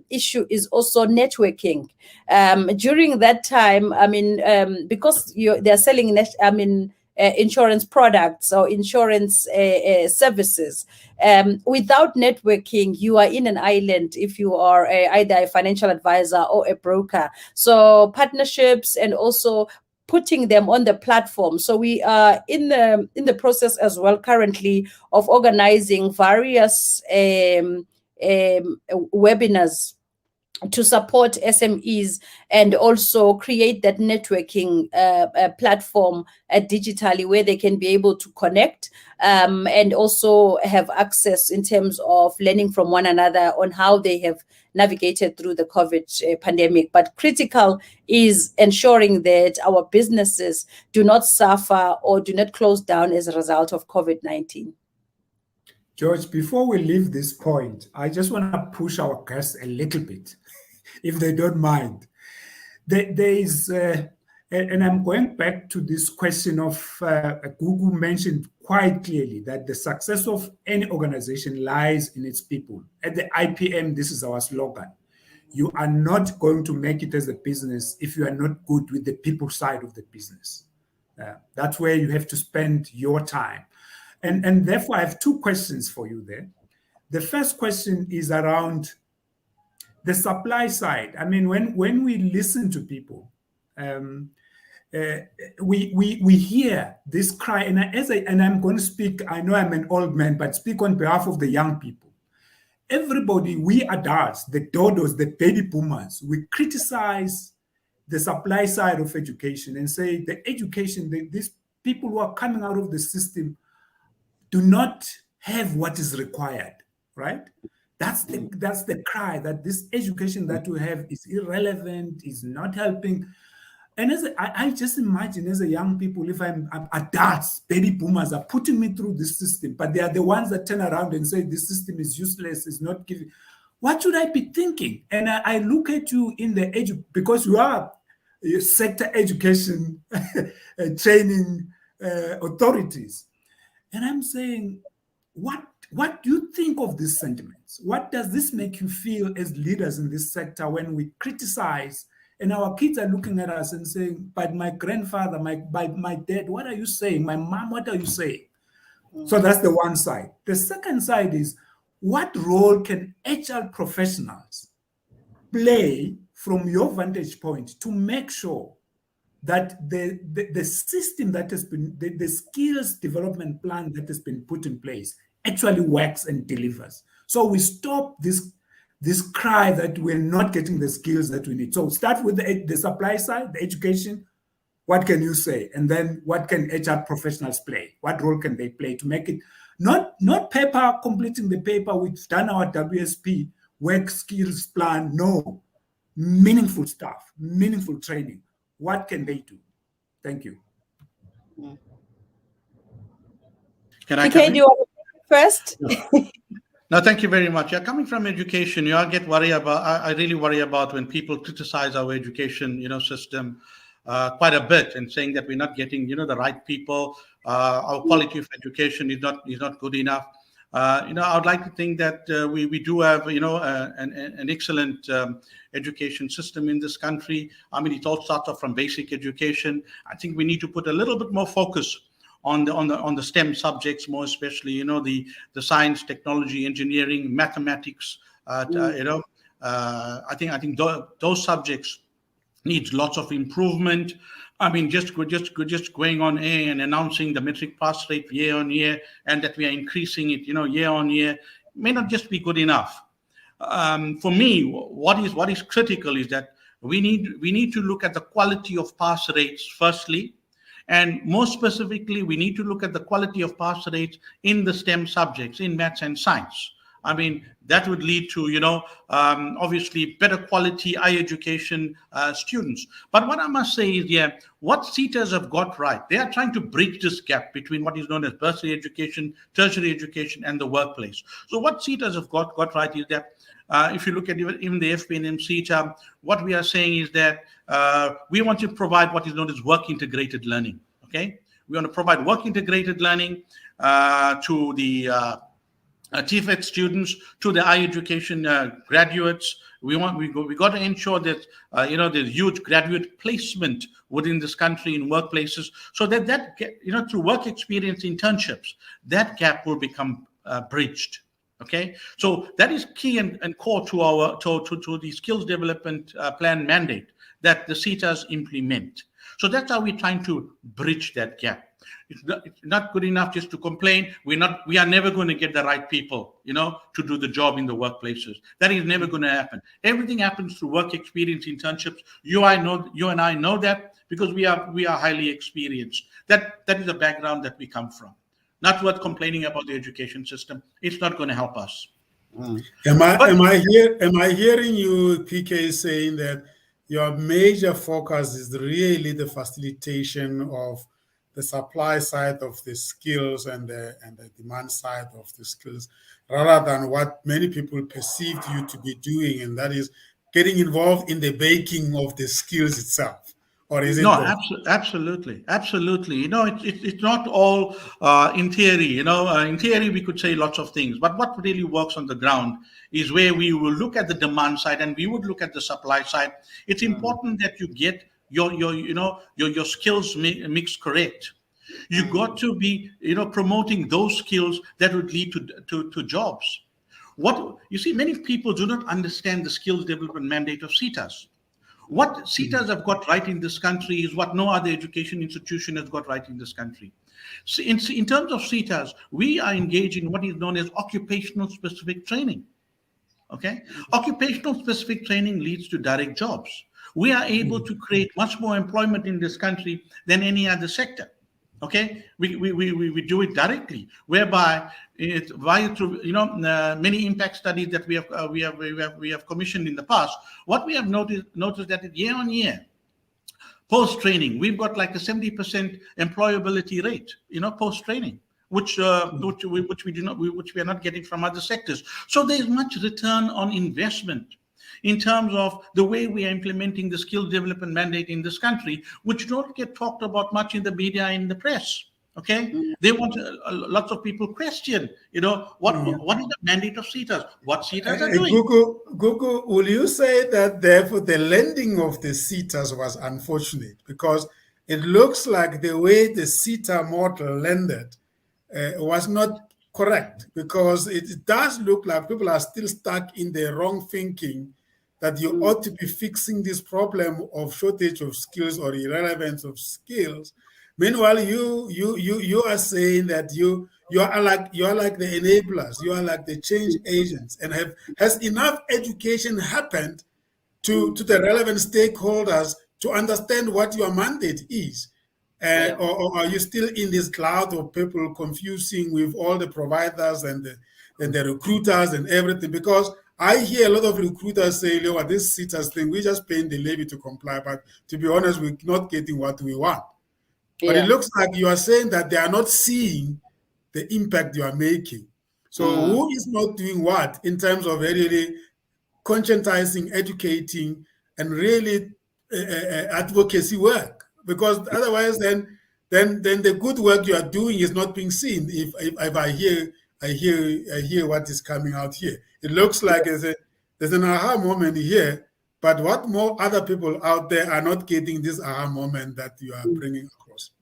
issue is also networking. During that time, because they're selling, insurance products or insurance services. Without networking, you are in an island if you are either a financial advisor or a broker. So partnerships and also putting them on the platform. So we are in the process as well currently of organizing various webinars to support SMEs and also create that networking platform digitally, where they can be able to connect and also have access in terms of learning from one another on how they have navigated through the COVID pandemic. But critical is ensuring that our businesses do not suffer or do not close down as a result of COVID-19. George, before we leave this point, I just want to push our guests a little bit, if they don't mind. There is, and I'm going back to this question of Google mentioned quite clearly that the success of any organization lies in its people. At the IPM, this is our slogan. You are not going to make it as a business if you are not good with the people side of the business. That's where you have to spend your time. And therefore, I have two questions for you there. The first question is around the supply side. I mean, when we listen to people, we hear this cry, and I'm going to speak, I know I'm an old man, but speak on behalf of the young people. Everybody, we adults, the dodos, the baby boomers, we criticize the supply side of education and say the education, these people who are coming out of the system do not have what is required, right? That's the cry, that this education that we have is irrelevant, is not helping. And I just imagine as a young people, if I'm adults, baby boomers are putting me through this system, but they are the ones that turn around and say this system is useless, is not giving. What should I be thinking? And I look at you in the because you are sector education training authorities. And I'm saying, what do you think of these sentiments? What does this make you feel as leaders in this sector when we criticize and our kids are looking at us and saying, but my grandfather, my dad, what are you saying? My mom, what are you saying? So that's the one side. The second side is, what role can HR professionals play from your vantage point to make sure that the system that has been, the skills development plan that has been put in place actually works and delivers? So we stop this cry that we're not getting the skills that we need. So start with the supply side, the education. What can you say? And then what can HR professionals play? What role can they play to make it not completing the paper, we've done our WSP, work skills plan. No, meaningful stuff, meaningful training, what can they do? Thank you. Can I TK, come do in? you want to first? No, thank you very much. Yeah, coming from education, I get worried about. I really worry about when people criticize our education, system, quite a bit, and saying that we're not getting, the right people. Our quality of education is not good enough. I would like to think that we do have, an excellent education system in this country. I mean, it all starts off from basic education. I think we need to put a little bit more focus on the STEM subjects, more especially, the science, technology, engineering, mathematics. I think those subjects needs lots of improvement. I mean, just going on air and announcing the metric pass rate year on year, and that we are increasing it, year on year, may not just be good enough. For me, what is critical is that we need to look at the quality of pass rates firstly. And more specifically, we need to look at the quality of pass rates in the STEM subjects, in maths and science. I mean, that would lead to, obviously better quality higher education students. But what I must say is, what SETAs have got right, they are trying to bridge this gap between what is known as bursary education, tertiary education, and the workplace. So what SETAs have got right is that if you look at even the FPNM SETA, what we are saying is that we want to provide what is known as work integrated learning. Okay, we want to provide work integrated learning to the TFET students, to the higher education graduates. We got to ensure that there's huge graduate placement within this country in workplaces, so that through work experience internships, that gap will become bridged. Okay, so that is key and core to our to the skills development plan mandate that the SETAs implement. So that's how we're trying to bridge that gap. It's not good enough just to complain. We are never going to get the right people, to do the job in the workplaces. That is never going to happen. Everything happens through work experience internships. You and I know that because we are highly experienced. That is the background that we come from. Not worth complaining about the education system. It's not going to help us. Am I hearing you, PK, saying that your major focus is really the facilitation of the supply side of the skills and the demand side of the skills, rather than what many people perceived you to be doing, and that is getting involved in the baking of the skills itself? Or is it No, both? absolutely. It's not all in theory. In theory we could say lots of things, but what really works on the ground is where we will look at the demand side and we would look at the supply side. It's important that you get your skills mix correct. You got to be promoting those skills that would lead to jobs. What you see, many people do not understand the skills development mandate of SETAs. What SETAs have got right in this country is what no other education institution has got right in this country. So in terms of SETAs, we are engaged in what is known as occupational specific training. Okay, occupational specific training leads to direct jobs. We are able to create much more employment in this country than any other sector. Okay, we do it directly, whereby it's via through many impact studies that we have commissioned in the past. What we have noticed that year on year, post training, we've got like a 70% employability rate. Post training, which we are not getting from other sectors. So there is much return on investment in terms of the way we are implementing the skills development mandate in this country, which don't get talked about much in the media and in the press. Okay, they want lots of people question, what is the mandate of SETAs? What SETAs are doing? Google, will you say that therefore the landing of the SETAs was unfortunate, because it looks like the way the SETA model landed was not correct, because it does look like people are still stuck in the wrong thinking that you ought to be fixing this problem of shortage of skills or irrelevance of skills. Meanwhile, you are saying that you are like the enablers, you are like the change agents, and has enough education happened to the relevant stakeholders to understand what your mandate is? Or are you still in this cloud of people confusing with all the providers and the recruiters and everything? Because I hear a lot of recruiters say, "Oh, this SETAs thing, we just paying the levy to comply." But to be honest, we're not getting what we want. But it looks like you are saying that they are not seeing the impact you are making. So who is not doing what in terms of really conscientizing, educating, and really advocacy work? Because otherwise, then the good work you are doing is not being seen. If I hear what is coming out here, it looks like there's an aha moment here. But what more other people out there are not getting this aha moment that you are bringing across?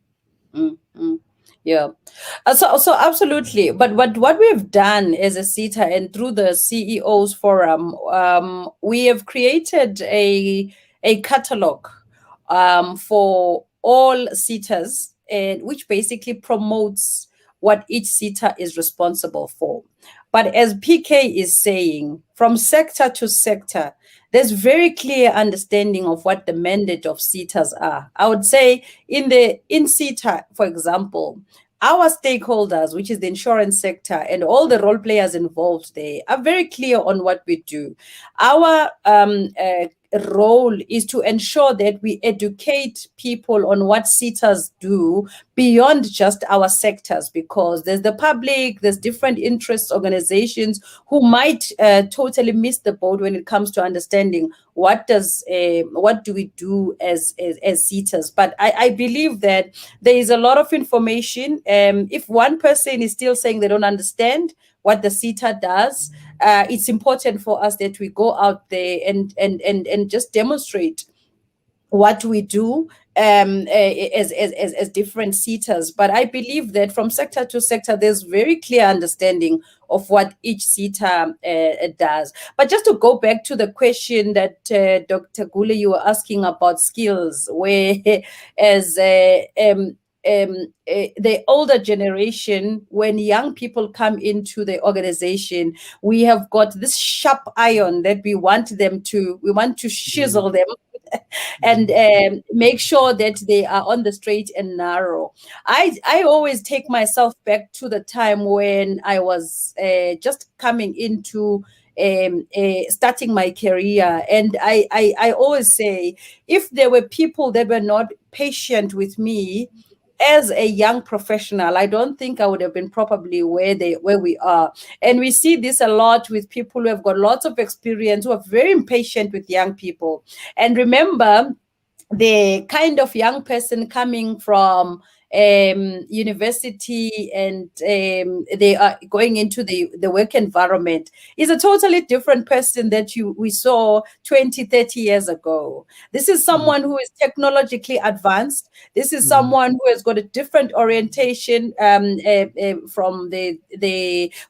Yeah. So absolutely. But what we've done as a SETA and through the CEOs Forum, we have created a catalog for all SETAs, and which basically promotes what each SETA is responsible for. But as PK is saying, from sector to sector, there's very clear understanding of what the mandate of SETAs are. I would say in SETA, for example, our stakeholders, which is the insurance sector and all the role players involved there, are very clear on what we do. Our role is to ensure that we educate people on what SETAs do beyond just our sectors, because there's the public, there's different interest organizations who might totally miss the boat when it comes to understanding what do we do as SETAs. But I believe that there is a lot of information. If one person is still saying they don't understand what the SETA does, it's important for us that we go out there and just demonstrate what we do as different SETAs. But I believe that from sector to sector, there's very clear understanding of what each SETA does. But just to go back to the question that Dr. Gule, you were asking about skills, where as the older generation, when young people come into the organization, we have got this sharp iron that we want to chisel them and make sure that they are on the straight and narrow. I always take myself back to the time when I was just coming into starting my career, and I always say, if there were people that were not patient with me as a young professional, I don't think I would have been probably where we are. And we see this a lot with people who have got lots of experience, who are very impatient with young people. And remember, the kind of young person coming from university and they are going into the work environment is a totally different person that we saw 20, 30 years ago. This is someone who is technologically advanced. This is someone who has got a different orientation from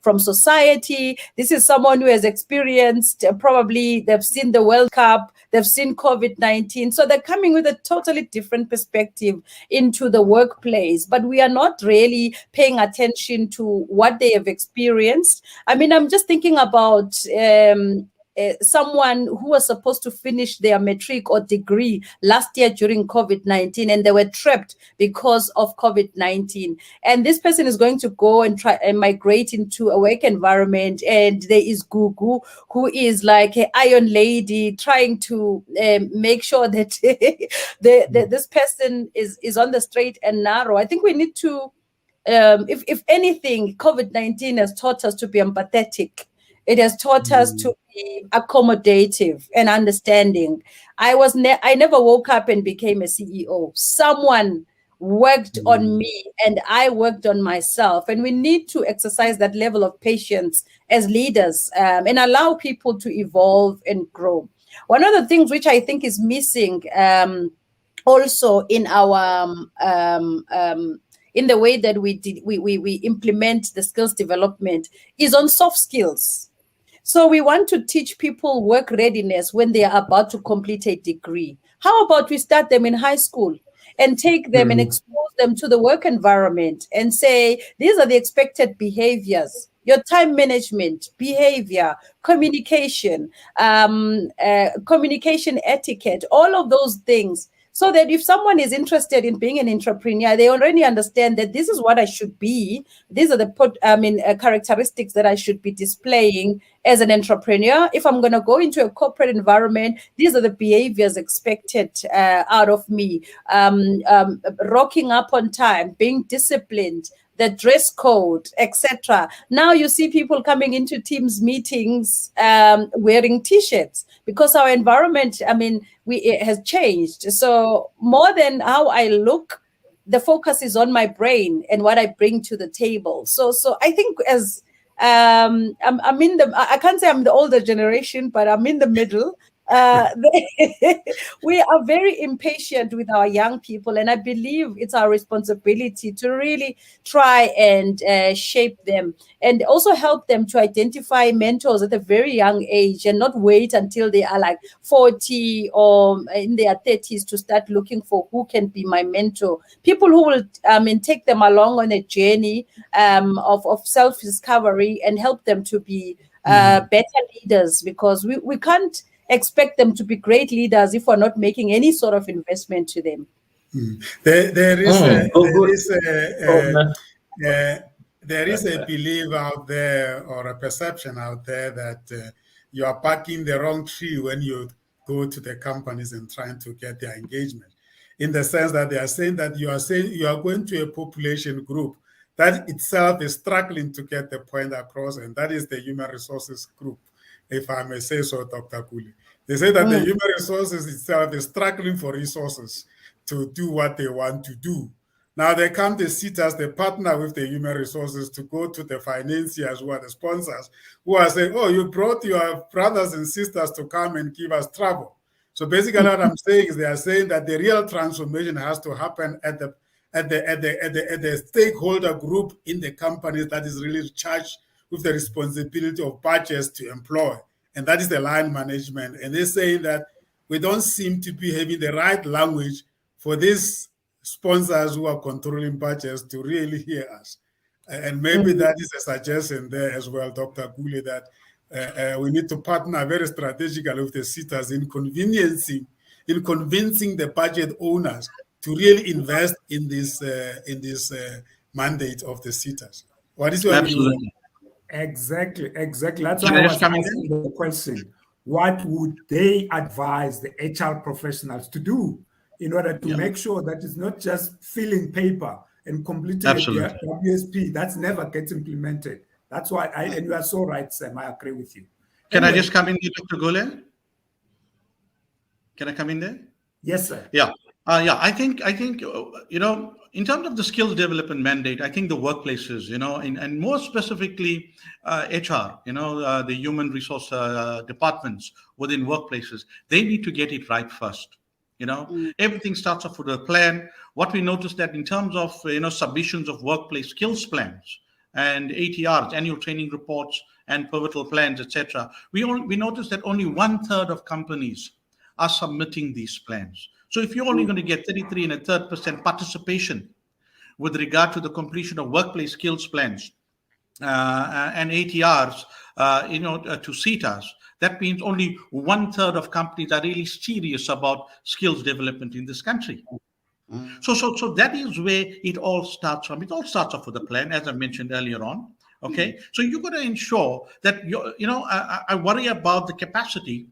from society. This is someone who has experienced probably they've seen the World Cup, they've seen COVID-19. So they're coming with a totally different perspective into the workplace. But we are not really paying attention to what they have experienced. I mean, I'm just thinking about someone who was supposed to finish their matric or degree last year during COVID-19, and they were trapped because of COVID-19. And this person is going to go and try and migrate into a work environment. And there is Gugu, who is like an iron lady trying to make sure that this person is on the straight and narrow. I think we need to, if anything, COVID-19 has taught us to be empathetic. It has taught us to be accommodative and understanding. I never woke up and became a CEO. Someone worked on me and I worked on myself. And we need to exercise that level of patience as leaders and allow people to evolve and grow. One of the things which I think is missing also in our in the way that we implement the skills development is on soft skills. So we want to teach people work readiness when they are about to complete a degree. How about we start them in high school and take them and expose them to the work environment and say, these are the expected behaviors, your time management, behavior, communication, communication etiquette, all of those things, so that if someone is interested in being an entrepreneur, they already understand that this is what I should be. These are the characteristics that I should be displaying as an entrepreneur. If I'm going to go into a corporate environment, these are the behaviors expected out of me. Rocking up on time, being disciplined, the dress code, etc. Now you see people coming into Teams meetings wearing T-shirts because our environment, it has changed. So more than how I look, the focus is on my brain and what I bring to the table. So I think as I'm in I can't say I'm the older generation, but I'm in the middle. We are very impatient with our young people, and I believe it's our responsibility to really try and shape them and also help them to identify mentors at a very young age and not wait until they are like 40 or in their 30s to start looking for who can be my mentor. People who will take them along on a journey of self-discovery and help them to be better leaders, because we can't expect them to be great leaders if we're not making any sort of investment to them. There is a belief out there, or a perception out there, that you are barking the wrong tree when you go to the companies and trying to get their engagement, in the sense that they are saying that you are going to a population group that itself is struggling to get the point across, and that is the human resources group, if I may say so, Dr. Kuli. They say that the human resources itself is struggling for resources to do what they want to do. Now they come to SETAs, they partner with the human resources to go to the financiers, who are the sponsors, who are saying, oh, you brought your brothers and sisters to come and give us trouble. So basically what I'm saying is they are saying that the real transformation has to happen at the stakeholder group in the companies that is really charged with the responsibility of budgets to employ. And that is the line management. And they're saying that we don't seem to be having the right language for these sponsors who are controlling budgets to really hear us. And maybe that is a suggestion there as well, Dr. Gule, that we need to partner very strategically with the SETAs in convincing the budget owners to really invest in this mandate of the SETAs. What is your view? Exactly. That's why I was asking the question. What would they advise the HR professionals to do in order to make sure that it's not just filling paper and completing a WSP that never gets implemented? That's why and you are so right, Sam. I agree with you. Can I just come in here, Dr. Gule? Can I come in there? Yes, sir. Yeah. I think in terms of the skills development mandate, I think the workplaces, and more specifically HR, the human resource departments within workplaces, they need to get it right first. Everything starts off with a plan. What we noticed that in terms of submissions of workplace skills plans and ATRs, annual training reports, and pivotal plans, etc., we noticed that only 1/3 of companies are submitting these plans. So if you're only going to get 33 1/3% participation with regard to the completion of workplace skills plans and ATRs, to SETAs, that means only 1/3 of companies are really serious about skills development in this country. So that is where it all starts from. It all starts off with a plan, as I mentioned earlier on. Okay, so you've got to ensure that I worry about the capacity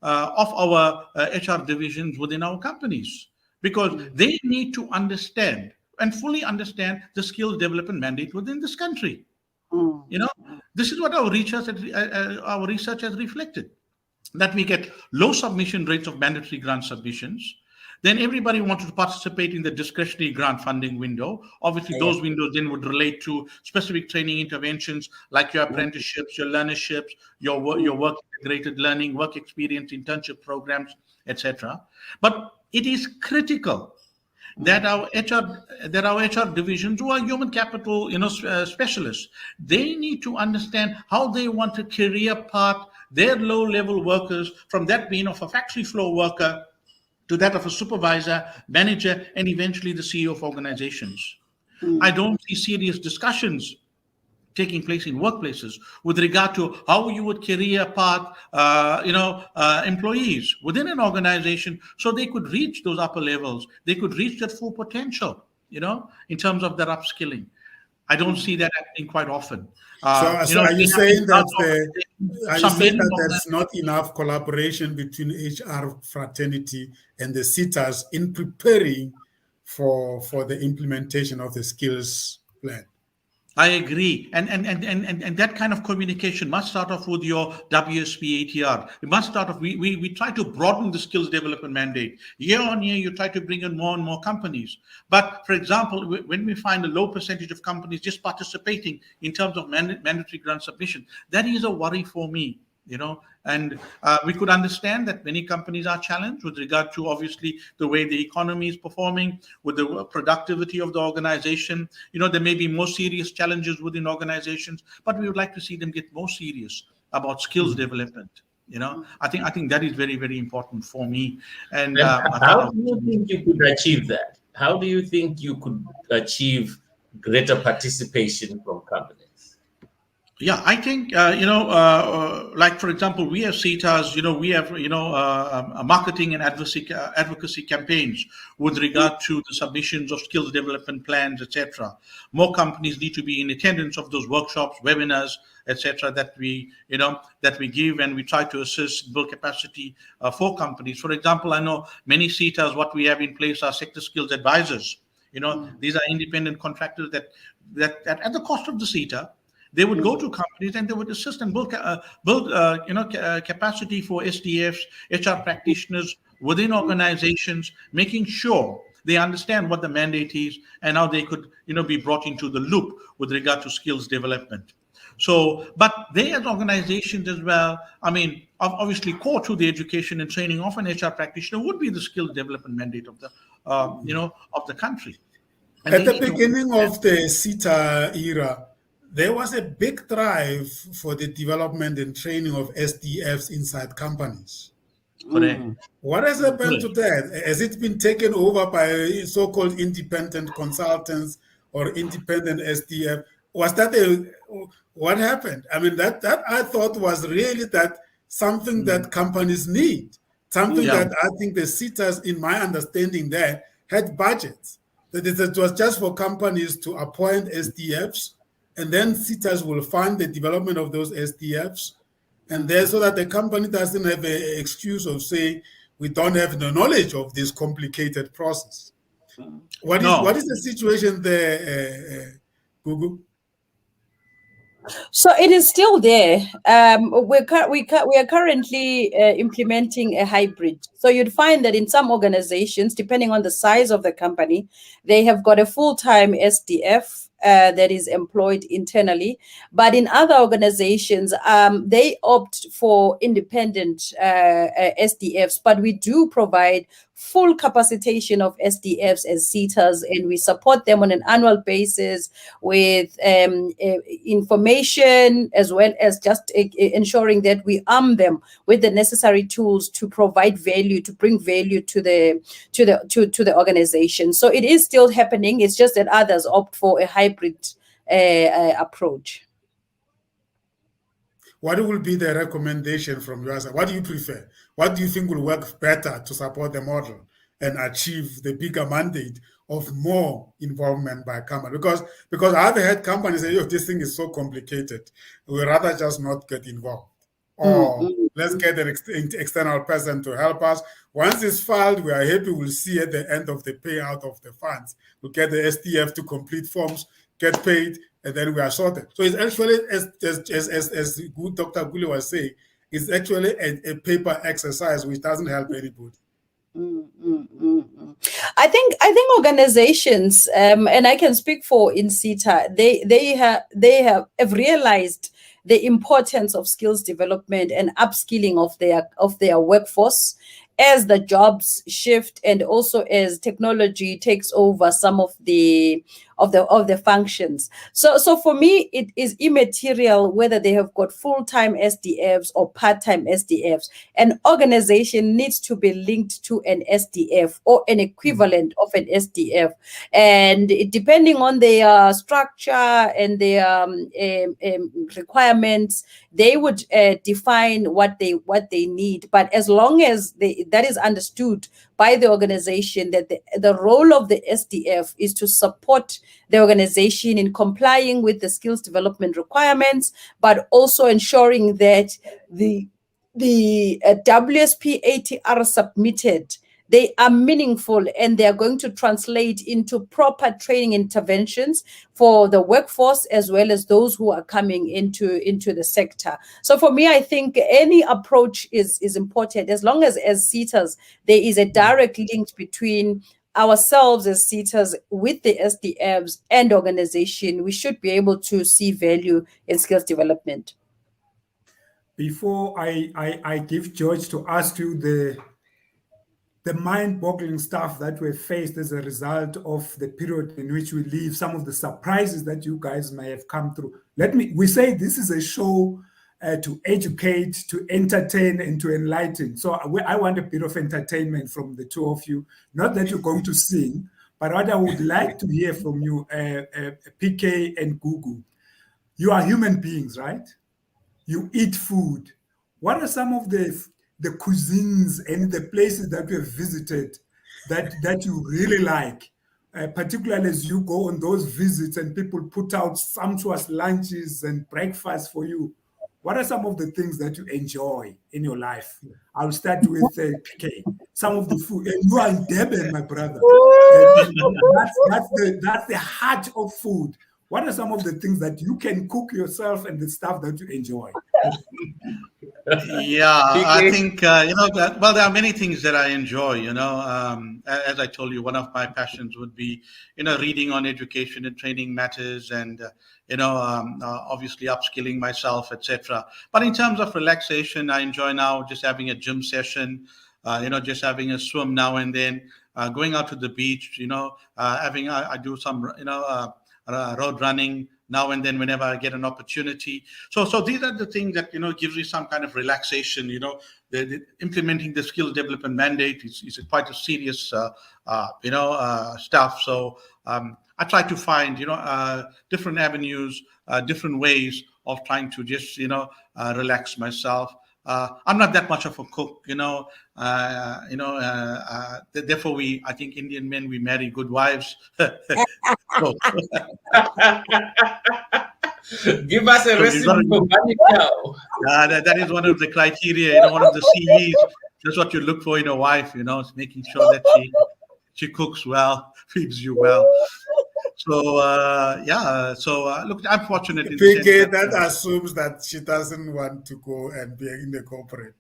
of our HR divisions within our companies, because they need to understand and fully understand the skills development mandate within this country. This is what our research has reflected, that we get low submission rates of mandatory grant submissions. Then everybody wanted to participate in the discretionary grant funding window. Obviously, those windows then would relate to specific training interventions like your apprenticeships, your learnerships, your work integrated learning, work experience, internship programs, etc. But it is critical that our HR divisions, who are human capital, specialists, they need to understand how they want to career path their low-level workers from that being of a factory floor worker to that of a supervisor, manager, and eventually the CEO of organizations. I don't see serious discussions taking place in workplaces with regard to how you would career path, employees within an organization, so they could reach those upper levels, they could reach that full potential, in terms of their upskilling. I don't see that happening quite often. So are you saying that there's not enough collaboration between HR fraternity and the SETAs in preparing for the implementation of the skills plan? I agree, and that kind of communication must start off with your WSP ATR. It must start off. We try to broaden the skills development mandate. Year on year, you try to bring in more and more companies. But for example, when we find a low percentage of companies just participating in terms of mandatory grant submission, that is a worry for me. And we could understand that many companies are challenged with regard to obviously the way the economy is performing, with the productivity of the organization. There may be more serious challenges within organizations, but we would like to see them get more serious about skills development. I think that is very, very important for me. And how do you think you could achieve that? How do you think you could achieve greater participation from companies? Yeah, I think, like, for example, we as SETAs, we have, marketing and advocacy campaigns with regard to the submissions of skills development plans, etc. More companies need to be in attendance of those workshops, webinars, etc. that we give, and we try to assist, build capacity for companies. For example, I know many SETAs, what we have in place are sector skills advisors. These are independent contractors that at the cost of the SETA, they would go to companies and they would assist and build capacity for SDFs, HR practitioners within organizations, making sure they understand what the mandate is and how they could, be brought into the loop with regard to skills development. So, but they as organizations as well, obviously core to the education and training of an HR practitioner would be the skills development mandate of the, of the country. And at the beginning of the SETA era, there was a big drive for the development and training of SDFs inside companies. Correct. What has happened to that? Has it been taken over by so-called independent consultants or independent SDF? Was that what happened? That I thought was really that something that companies need, something that I think the SETAs, in my understanding, there had budgets. That it was just for companies to appoint SDFs, and then SETAs will fund the development of those SDFs, and then so that the company doesn't have an excuse of saying we don't have the knowledge of this complicated process. What is the situation there, Gugu? So it is still there. We are currently implementing a hybrid. So you'd find that in some organizations, depending on the size of the company, they have got a full-time SDF that is employed internally. But in other organizations, they opt for independent SDFs. But we do provide full capacitation of SDFs as SETAs, and we support them on an annual basis with information, as well as just ensuring that we arm them with the necessary tools to provide value, to bring value to the organization. So it is still happening. It's just that others opt for a hybrid approach. What will be the recommendation from your side? What do you prefer? What do you think will work better to support the model and achieve the bigger mandate of more involvement by companies? Because I've had companies say, this thing is so complicated, we'd rather just not get involved. Or let's get an external person to help us. Once it's filed, we are happy. We'll see at the end of the payout of the funds. We'll get the SDF to complete forms, get paid, and then we are sorted. So it's actually, as Dr. Guli was saying, it's actually a paper exercise which doesn't help anybody. I think organizations, and I can speak for INSETA, they have realized the importance of skills development and upskilling of their workforce as the jobs shift, and also as technology takes over some of the the functions. So for me, it is immaterial whether they have got full-time SDFs or part-time SDFs. An organization needs to be linked to an SDF or an equivalent of an SDF, and depending on their structure and their requirements, they would define what they need. But as long as that is understood by the organization, that the role of the SDF is to support the organization in complying with the skills development requirements, but also ensuring that the WSP ATR submitted, they are meaningful and they are going to translate into proper training interventions for the workforce as well as those who are coming into the sector. So for me, I think any approach is important, as long as SETAs, there is a direct link between ourselves as SETAs with the SDFs and organization. We should be able to see value in skills development. Before I give George to ask you the mind-boggling stuff that we faced as a result of the period in which we live, some of the surprises that you guys may have come through. We say this is a show to educate, to entertain, and to enlighten. So I want a bit of entertainment from the two of you. Not that you're going to sing, but what I would like to hear from you, PK and Gugu. You are human beings, right? You eat food. What are some of the cuisines and the places that you have visited that you really like, particularly as you go on those visits and people put out sumptuous lunches and breakfasts for you? What are some of the things that you enjoy in your life? I'll start with PK. Some of the food, and you are in Durban, my brother. That's the heart of food. What are some of the things that you can cook yourself and the stuff that you enjoy? Yeah, I think, well, there are many things that I enjoy, as I told you, one of my passions would be, reading on education and training matters and, obviously upskilling myself, etc. But in terms of relaxation, I enjoy now just having a gym session, just having a swim now and then, going out to the beach, I do some, road running now and then whenever I get an opportunity. So these are the things that, gives me some kind of relaxation. The implementing the skills development mandate is quite a serious, stuff. So I try to find, different avenues, different ways of trying to just, relax myself. I'm not that much of a cook, therefore I think Indian men, we marry good wives. So, give us a recipe for bunny cow. That is one of the criteria, one of the CEs. That's what you look for in a wife, is making sure that she cooks well, feeds you well. So look, I'm fortunate in the PK, sense that assumes that she doesn't want to go and be in the corporate,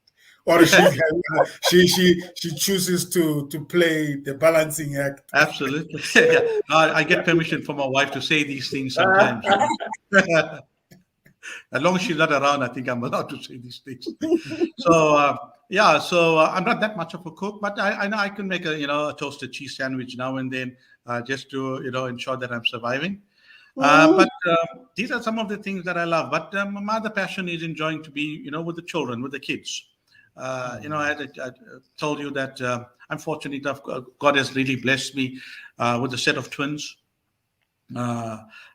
or she chooses to play the balancing act. Absolutely. Yeah. I get permission from my wife to say these things sometimes. As long as she's not around, I think I'm allowed to say these things. So I'm not that much of a cook, but I know I can make a toasted cheese sandwich now and then, just to ensure that I'm surviving. But these are some of the things that I love. But my other passion is enjoying to be with the children, with the kids. I told you that I'm fortunate enough. God has really blessed me with a set of twins.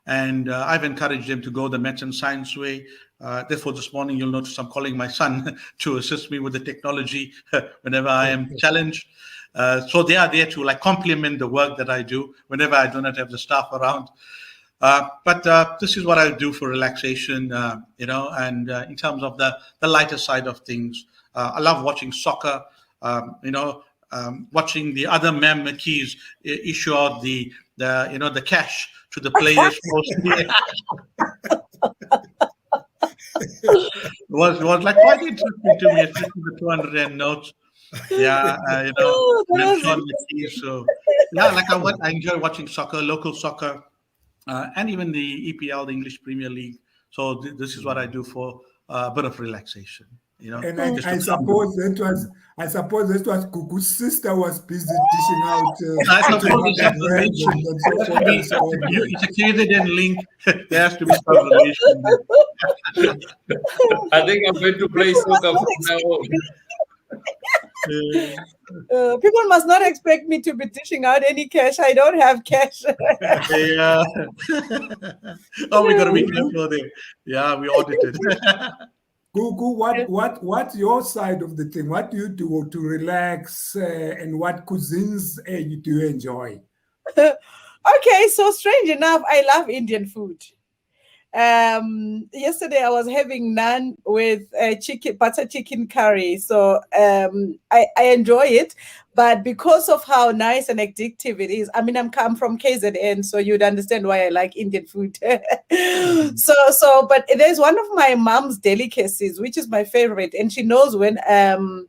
And I've encouraged them to go the maths and science way. Therefore, this morning, you'll notice I'm calling my son to assist me with the technology whenever I am challenged. So they are there to complement the work that I do whenever I do not have the staff around. But this is what I do for relaxation, and in terms of the lighter side of things, I love watching soccer, watching the other Ma'am McKees issue out the cash to the players. It was quite interesting to me, especially the 200 Rand notes. Yeah, Sean McKee. So yeah, I enjoy watching soccer, local soccer, and even the EPL, the English Premier League. So this is what I do for a bit of relaxation. And just I to come. suppose that was Kuku's sister was busy dishing out I to suppose mother it has birds relation. and so Has to forth be, and so on. it's a Canadian link. There has to be some relation there. I think I'm going to play soccer from now on. People must not expect me to be dishing out any cash. I don't have cash. Yeah. Oh, we got to be careful there. Yeah, we audited. Kuku, what's your side of the thing? What do you do to relax, and what cuisines do you enjoy? Okay, so strange enough, I love Indian food. Yesterday I was having naan with chicken butter chicken curry, so I enjoy it, but because of how nice and addictive it is, I mean, I'm from KZN, so you'd understand why I like Indian food. But there's one of my mom's delicacies which is my favorite, and she knows when I'm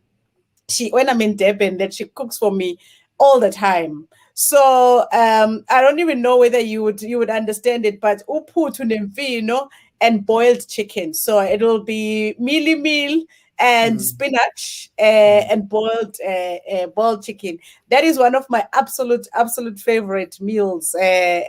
in Durban that she cooks for me all the time. So I don't even know whether you would understand it, but uphuthu nemfino and boiled chicken. So it'll be mealy meal and spinach and boiled chicken. That is one of my absolute favorite meals,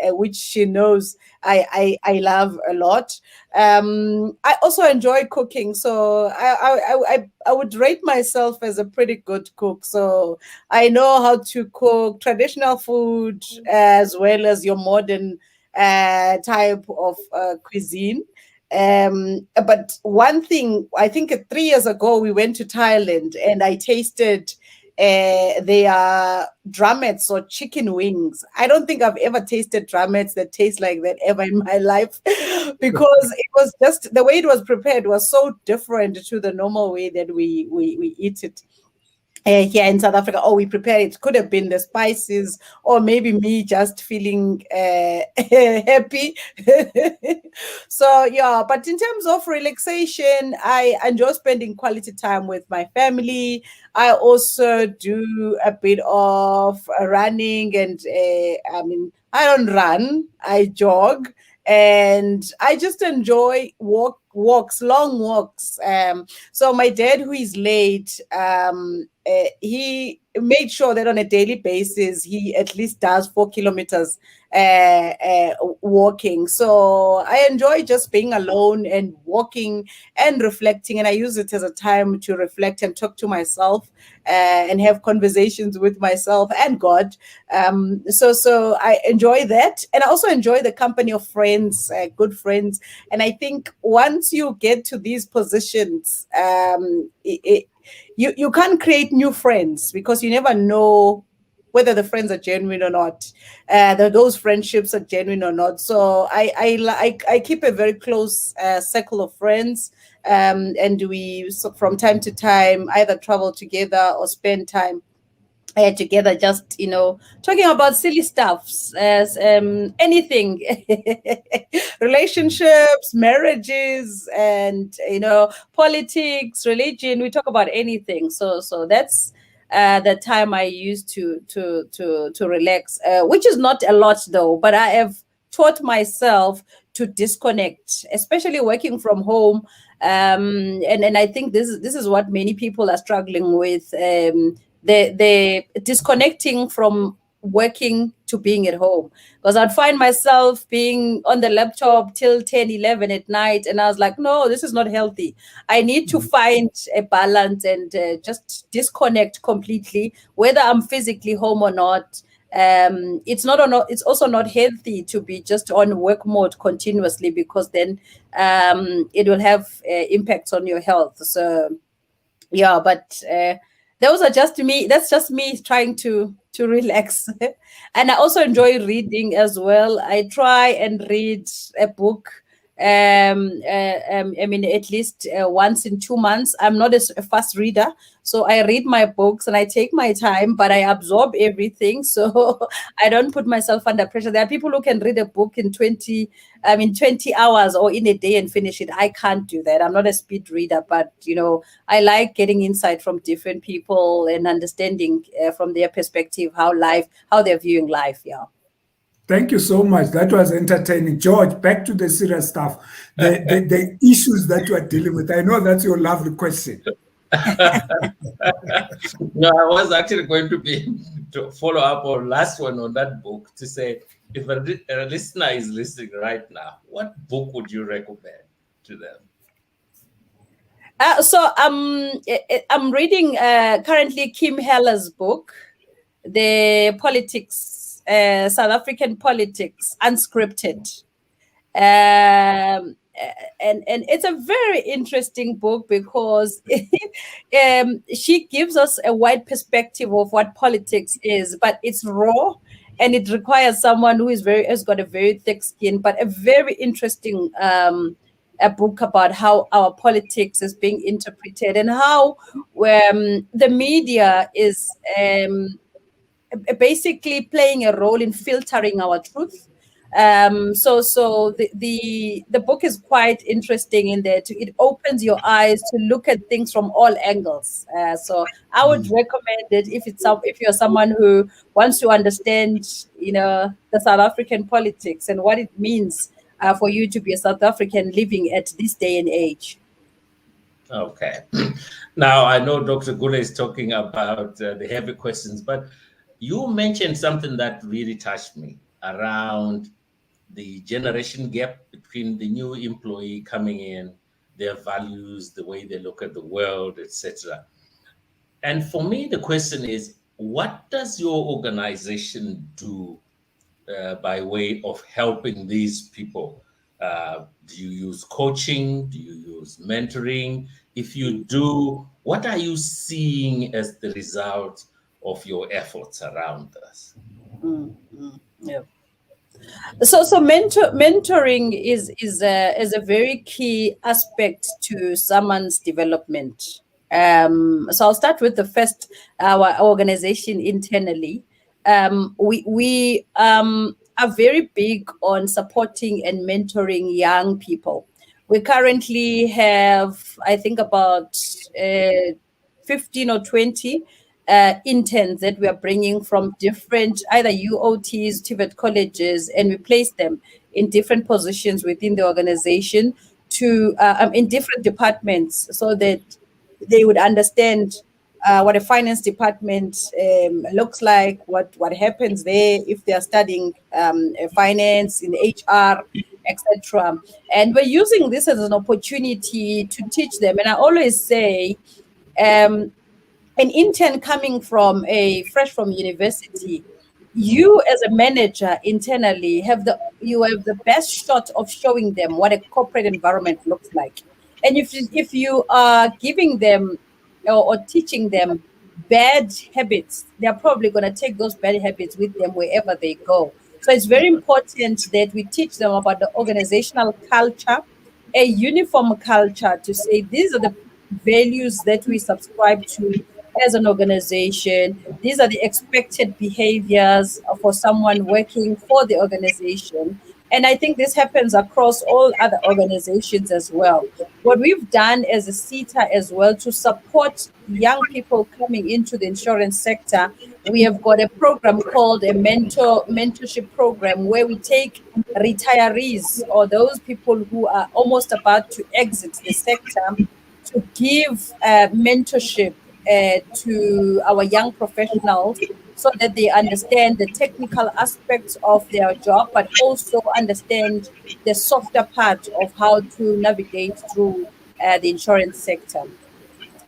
which she knows I love a lot. I also enjoy cooking, so I would rate myself as a pretty good cook. So I know how to cook traditional food as well as your modern type of cuisine. But one thing, I think 3 years ago we went to Thailand and I tasted their drumettes or chicken wings. I don't think I've ever tasted drumettes that taste like that ever in my life, because it was just the way it was prepared was so different to the normal way that we eat it here in South Africa. Oh, we prepare it. Could have been the spices, or maybe me just feeling happy. So yeah, but in terms of relaxation, I enjoy spending quality time with my family. I also do a bit of running, and I mean, I don't run, I jog, and I just enjoy walks, long walks. So my dad, who is late, he made sure that on a daily basis he at least does 4 kilometers walking. So I enjoy just being alone and walking and reflecting, and I use it as a time to reflect and talk to myself and have conversations with myself and God. So I enjoy that, and I also enjoy the company of friends, good friends. And I think once you get to these positions, you can't create new friends, because you never know whether the friends are genuine or not, that those friendships are genuine or not. So I keep a very close circle of friends, and we, so from time to time, either travel together or spend time together, just talking about silly stuffs, as anything, relationships, marriages, and politics, religion. We talk about anything. So that's the time I use to relax, which is not a lot though, but I have taught myself to disconnect, especially working from home. And I think this is what many people are struggling with. The disconnecting from working to being at home, because I'd find myself being on the laptop till 10, 11 at night, and I was like, no, this is not healthy. I need to find a balance and just disconnect completely, whether I'm physically home or not. It's also not healthy to be just on work mode continuously, because then it will have impacts on your health. So yeah, but those are just me. That's just me trying to relax. And I also enjoy reading as well. I try and read a book. I mean, at least once in 2 months. I'm not a fast reader, so I read my books and I take my time, but I absorb everything. So I don't put myself under pressure. There are people who can read a book in 20 hours or in a day and finish it. I can't do that. I'm not a speed reader, but I like getting insight from different people and understanding from their perspective how they're viewing life. Yeah. Thank you so much. That was entertaining. George, back to the serious stuff. The issues that you are dealing with. I know that's your lovely question. No, I was actually going to follow up on last one on that book to say, if a listener is listening right now, what book would you recommend to them? I'm reading currently Kim Heller's book, The Politics, South African Politics Unscripted. And it's a very interesting book because she gives us a wide perspective of what politics is, but it's raw and it requires someone who has got a very thick skin, but a very interesting a book about how our politics is being interpreted and how the media is basically playing a role in filtering our truth. So the book is quite interesting in that it opens your eyes to look at things from all angles. So I would recommend it if you're someone who wants to understand, the South African politics and what it means for you to be a South African living at this day and age. Okay. Now, I know Dr. Gule is talking about the heavy questions, but you mentioned something that really touched me around the generation gap between the new employee coming in, their values, the way they look at the world, etc. And for me, the question is, what does your organization do by way of helping these people? Do you use coaching? Do you use mentoring? If you do, what are you seeing as the result of your efforts around this? Yeah. So mentoring is a very key aspect to someone's development. So I'll start with the first, our organization internally. We are very big on supporting and mentoring young people. We currently have, I think, about 15 or 20 interns that we are bringing from different either UOTs, TVET colleges, and we place them in different positions within the organization to in different departments so that they would understand what a finance department looks like, what happens there if they are studying finance in HR, etc. And we're using this as an opportunity to teach them. And I always say, an intern coming from fresh from university, you as a manager internally have the best shot of showing them what a corporate environment looks like. And if you are giving them or teaching them bad habits, they're probably going to take those bad habits with them wherever they go. So it's very important that we teach them about the organizational culture, a uniform culture, to say these are the values that we subscribe to as an organization. These are the expected behaviors for someone working for the organization. And I think this happens across all other organizations as well. What we've done as a SETA as well to support young people coming into the insurance sector, we have got a program called a mentorship program where we take retirees or those people who are almost about to exit the sector to give mentorship to our young professionals so that they understand the technical aspects of their job, but also understand the softer part of how to navigate through the insurance sector.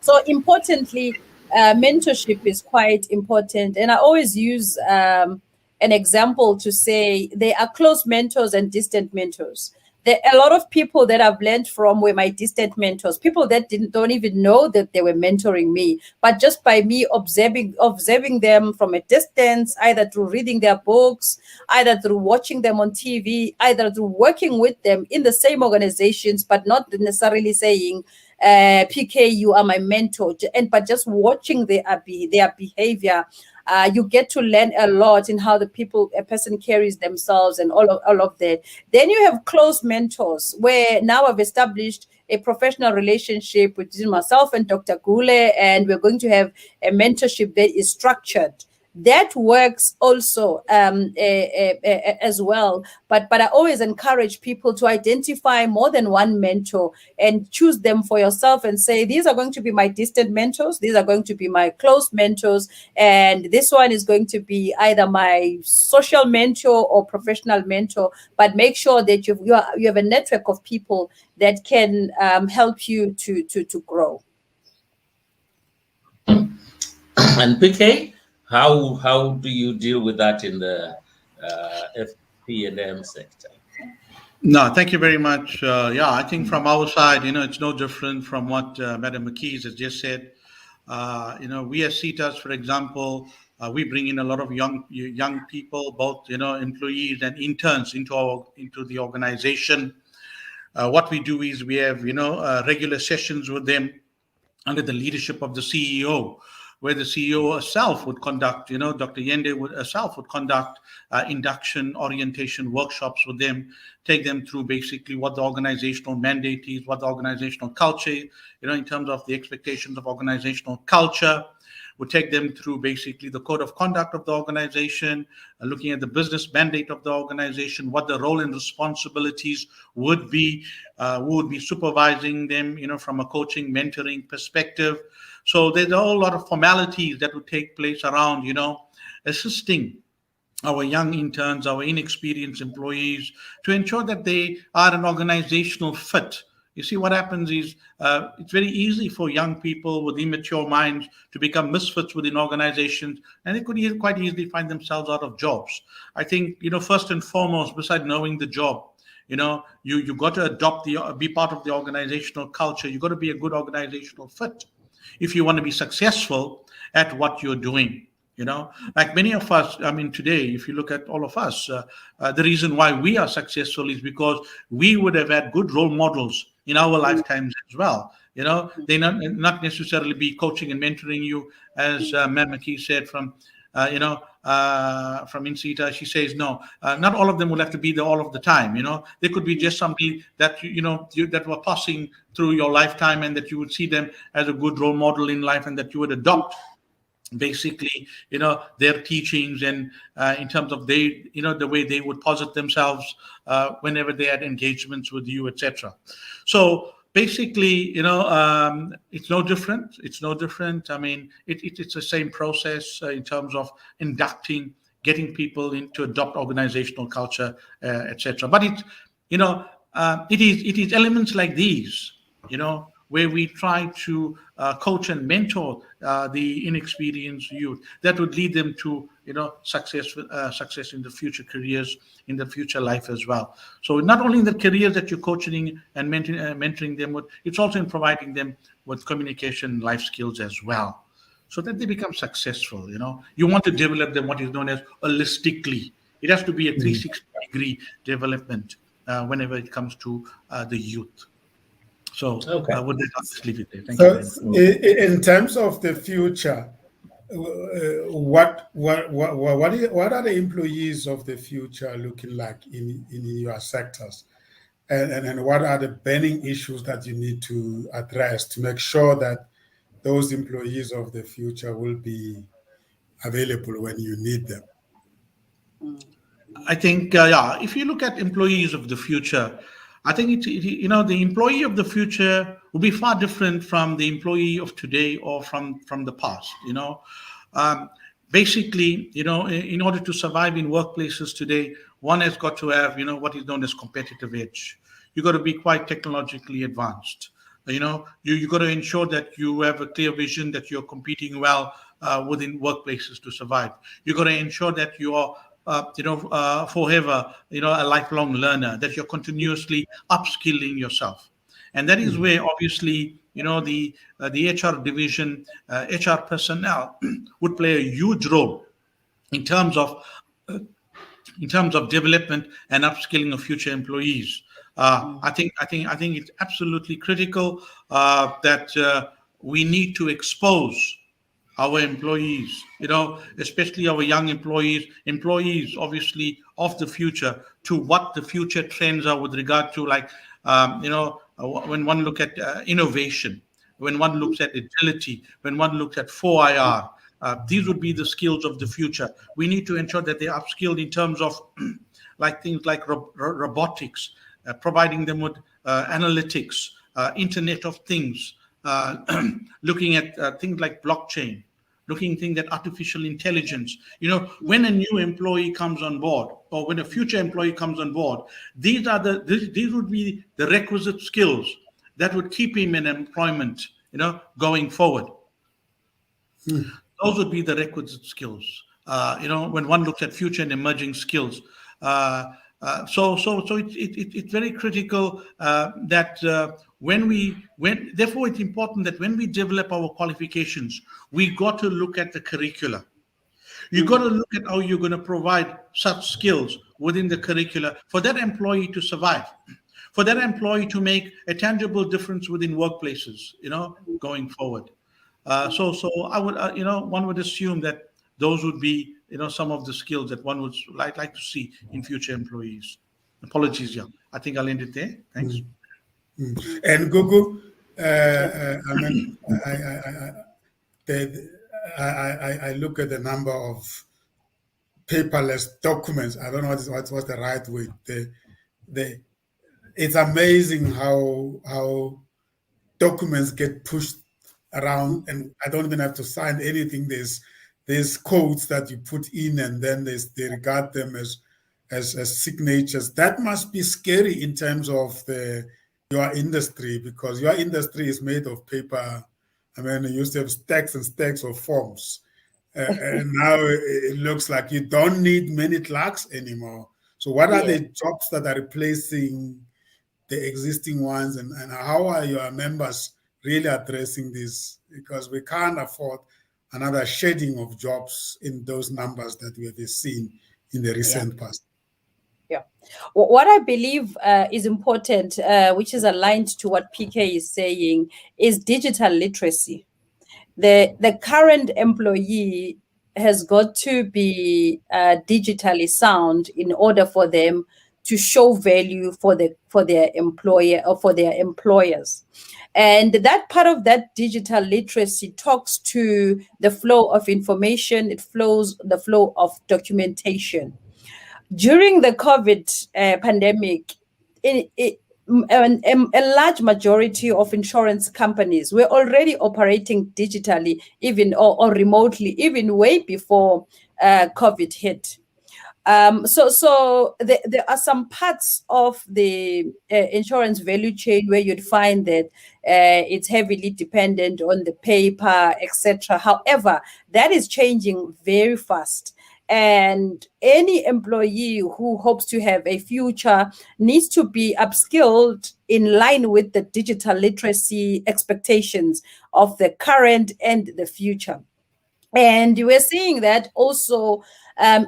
So importantly, mentorship is quite important. And I always use an example to say there are close mentors and distant mentors. There are a lot of people that I've learned from were my distant mentors, people that don't even know that they were mentoring me, but just by me observing them from a distance, either through reading their books, either through watching them on TV, either through working with them in the same organizations, but not necessarily saying, PK, you are my mentor, but just watching their behavior. You get to learn a lot in how a person carries themselves and all of that. Then you have close mentors where now I've established a professional relationship between myself and Dr. Gule, and we're going to have a mentorship that is structured. that works also as well. But I always encourage people to identify more than one mentor and choose them for yourself and say, these are going to be my distant mentors, these are going to be my close mentors, and this one is going to be either my social mentor or professional mentor. But make sure that you have a network of people that can help you to grow. And PK, how do you deal with that in the FP&M sector? No, thank you very much. Yeah, I think from our side, it's no different from what Madam McKees has just said. We as SETAs, for example, we bring in a lot of young people, both employees and interns into the organization. What we do is we have regular sessions with them under the leadership of the CEO, where the CEO herself would conduct, Dr. Yende herself would conduct induction orientation workshops with them, take them through basically what the organizational mandate is, what the organizational culture, in terms of the expectations of organizational culture. Would take them through basically the code of conduct of the organization, looking at the business mandate of the organization, what the role and responsibilities would be, who would be supervising them, from a coaching, mentoring perspective. So there's a whole lot of formalities that would take place around, assisting our young interns, our inexperienced employees, to ensure that they are an organizational fit. You see, what happens is it's very easy for young people with immature minds to become misfits within organizations, and they could quite easily find themselves out of jobs. I think, first and foremost, besides knowing the job, you got to be part of the organizational culture. You got to be a good organizational fit if you want to be successful at what you're doing. Like many of us, today, if you look at all of us, the reason why we are successful is because we would have had good role models in our lifetimes as well. They not necessarily be coaching and mentoring you, as Ma'am McKee said from INSETA. She says, no, not all of them will have to be there all of the time. They could be just somebody that, that were passing through your lifetime, and that you would see them as a good role model in life, and that you would adopt basically their teachings, and in terms of the way they would posit themselves whenever they had engagements with you, etc. So basically, it's no different. It's the same process in terms of inducting, getting people to adopt organizational culture, etc. But it is elements like these, where we try to coach and mentor the inexperienced youth, that would lead them to success in the future careers, in the future life as well. So not only in the careers that you're coaching and mentoring them with, it's also in providing them with communication life skills as well, so that they become successful. You want to develop them what is known as holistically. It has to be a 360-degree development whenever it comes to the youth. So Okay. would just leave it there. Thank you. In terms of the future, what are the employees of the future looking like in your sectors, and what are the burning issues that you need to address to make sure that those employees of the future will be available when you need them? I think, if you look at employees of the future, I think the employee of the future will be far different from the employee of today or from the past. Basically, in order to survive in workplaces today, one has got to have, what is known as competitive edge. You got to be quite technologically advanced. You got to ensure that you have a clear vision, that you're competing well within workplaces to survive. You got to ensure that you are forever, a lifelong learner, that you're continuously upskilling yourself. And that is where obviously, the HR division, HR personnel would play a huge role in terms of development and upskilling of future employees. I think it's absolutely critical that we need to expose our employees, especially our young employees obviously of the future, to what the future trends are with regard to, like, when one look at innovation, when one looks at agility, when one looks at 4IR, These would be the skills of the future. We need to ensure that they're upskilled in terms of like things like robotics, providing them with analytics, Internet of Things, looking at things like blockchain, looking at things like artificial intelligence. When a new employee comes on board, or when a future employee comes on board, these would be the requisite skills that would keep him in employment, going forward. Those would be the requisite skills. When one looks at future and emerging skills. So it's very critical that therefore it's important that when we develop our qualifications, we got to look at the curricula. You got to look at how you're going to provide such skills within the curricula for that employee to survive, for that employee to make a tangible difference within workplaces, going forward. So I would, one would assume that those would be, some of the skills that one would like to see in future employees. Apologies, yeah. I think I'll end it there. Thanks. And Gugu, I look at the number of paperless documents. I don't know what's the right word. It's amazing how documents get pushed around, and I don't even have to sign anything. There's codes that you put in, and then they regard them as signatures. That must be scary in terms of your industry, because your industry is made of paper. I mean, you used to have stacks and stacks of forms, and now it looks like you don't need many clerks anymore. So what are the jobs that are replacing the existing ones, and how are your members really addressing this? Because we can't afford another shedding of jobs in those numbers that we have seen in the recent past. Yeah. What I believe is important, which is aligned to what PK is saying, is digital literacy. The current employee has got to be digitally sound in order for them to show value for their employer or for their employers. And that part of that digital literacy talks to the flow of information, the flow of documentation. During the COVID pandemic, a large majority of insurance companies were already operating digitally, even or remotely, even way before COVID hit. So there are some parts of the insurance value chain where you'd find that it's heavily dependent on the paper, etc. However, that is changing very fast. And any employee who hopes to have a future needs to be upskilled in line with the digital literacy expectations of the current and the future. And we're seeing that also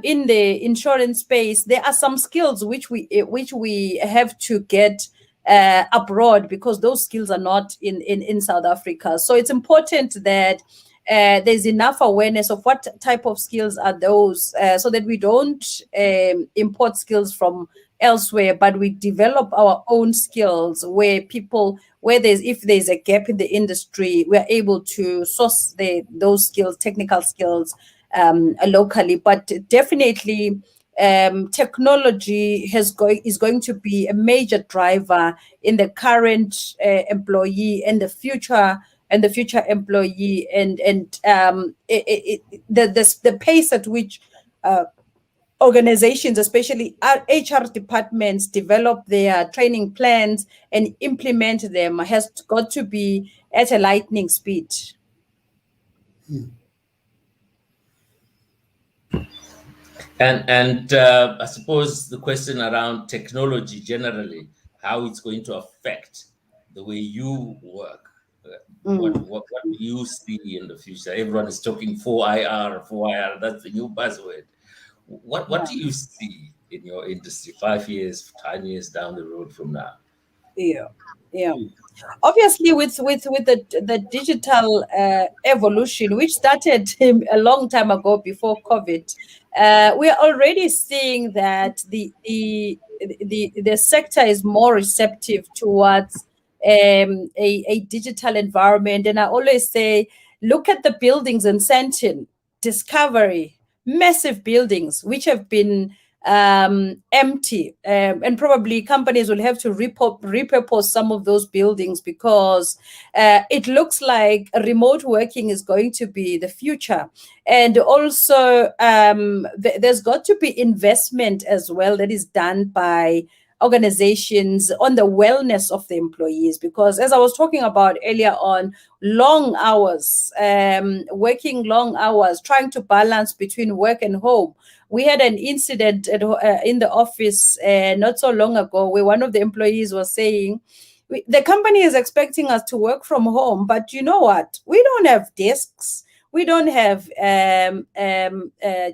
in the insurance space, there are some skills which we have to get abroad, because those skills are not in South Africa. So it's important that there's enough awareness of what type of skills are those, so that we don't import skills from elsewhere, but we develop our own skills if there's a gap in the industry, we're able to source those skills, technical skills, locally. But definitely technology is going to be a major driver in the current employee and the future employee, and the pace at which organizations, especially our HR departments, develop their training plans and implement them has got to be at a lightning speed. And I suppose the question around technology generally, how it's going to affect the way you work. What do you see in the future? Everyone is talking 4IR, that's the new buzzword. What do you see in your industry 5 years, 10 years down the road from now? Yeah. Obviously, with the digital evolution, which started a long time ago before COVID, we are already seeing that the sector is more receptive towards a digital environment. And I always say, look at the buildings in Sandton. discovery, massive buildings which have been empty, and probably companies will have to repurpose some of those buildings because it looks like remote working is going to be the future. And also there's got to be investment as well that is done by organizations on the wellness of the employees, because as I was talking about earlier on, long hours, working long hours, trying to balance between work and home. We had an incident in the office not so long ago where one of the employees was saying, the company is expecting us to work from home, but you know what? We don't have desks. We don't have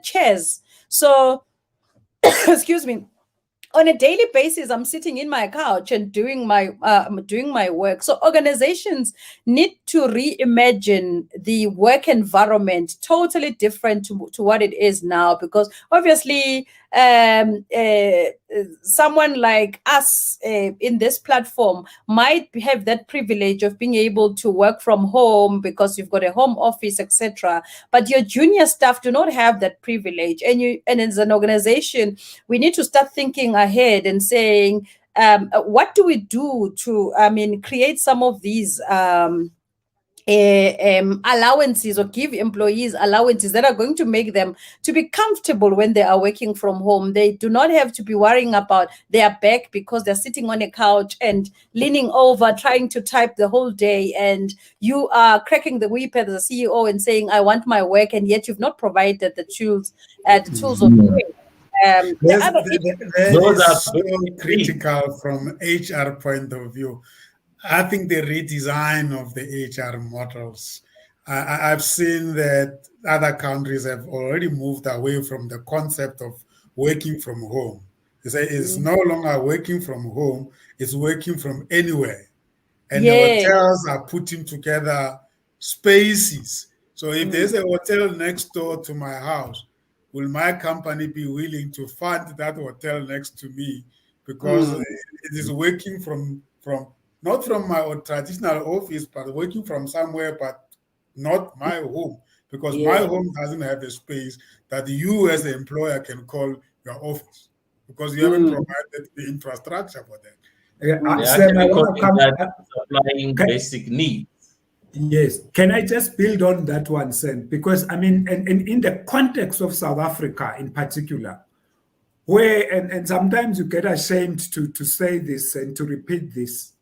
chairs. So, excuse me, on a daily basis, I'm sitting in my couch and doing my work. So organizations need to reimagine the work environment totally different to what it is now, because obviously someone like us in this platform might have that privilege of being able to work from home because you've got a home office, etc. But your junior staff do not have that privilege, and as an organization, we need to start thinking ahead and saying, what do we do to, create some of these allowances, or give employees allowances that are going to make them to be comfortable when they are working from home. They do not have to be worrying about their back because they're sitting on a couch and leaning over trying to type the whole day, and you are cracking the whip as the CEO and saying, I want my work, and yet you've not provided the tools of doing. Those are so critical from HR point of view. I think the redesign of the HR models, I've seen that other countries have already moved away from the concept of working from home. They say it's no longer working from home, it's working from anywhere. And the hotels are putting together spaces. So if there's a hotel next door to my house, will my company be willing to fund that hotel next to me? Because it is working from not from my traditional office, but working from somewhere, but not my home, because my home doesn't have a space that you as the employer can call your office, because you haven't provided the infrastructure for that. Sam, I want to come supplying basic needs. Yes. Can I just build on that one, Sam? Because and in the context of South Africa in particular, where and sometimes you get ashamed to say this and to repeat this,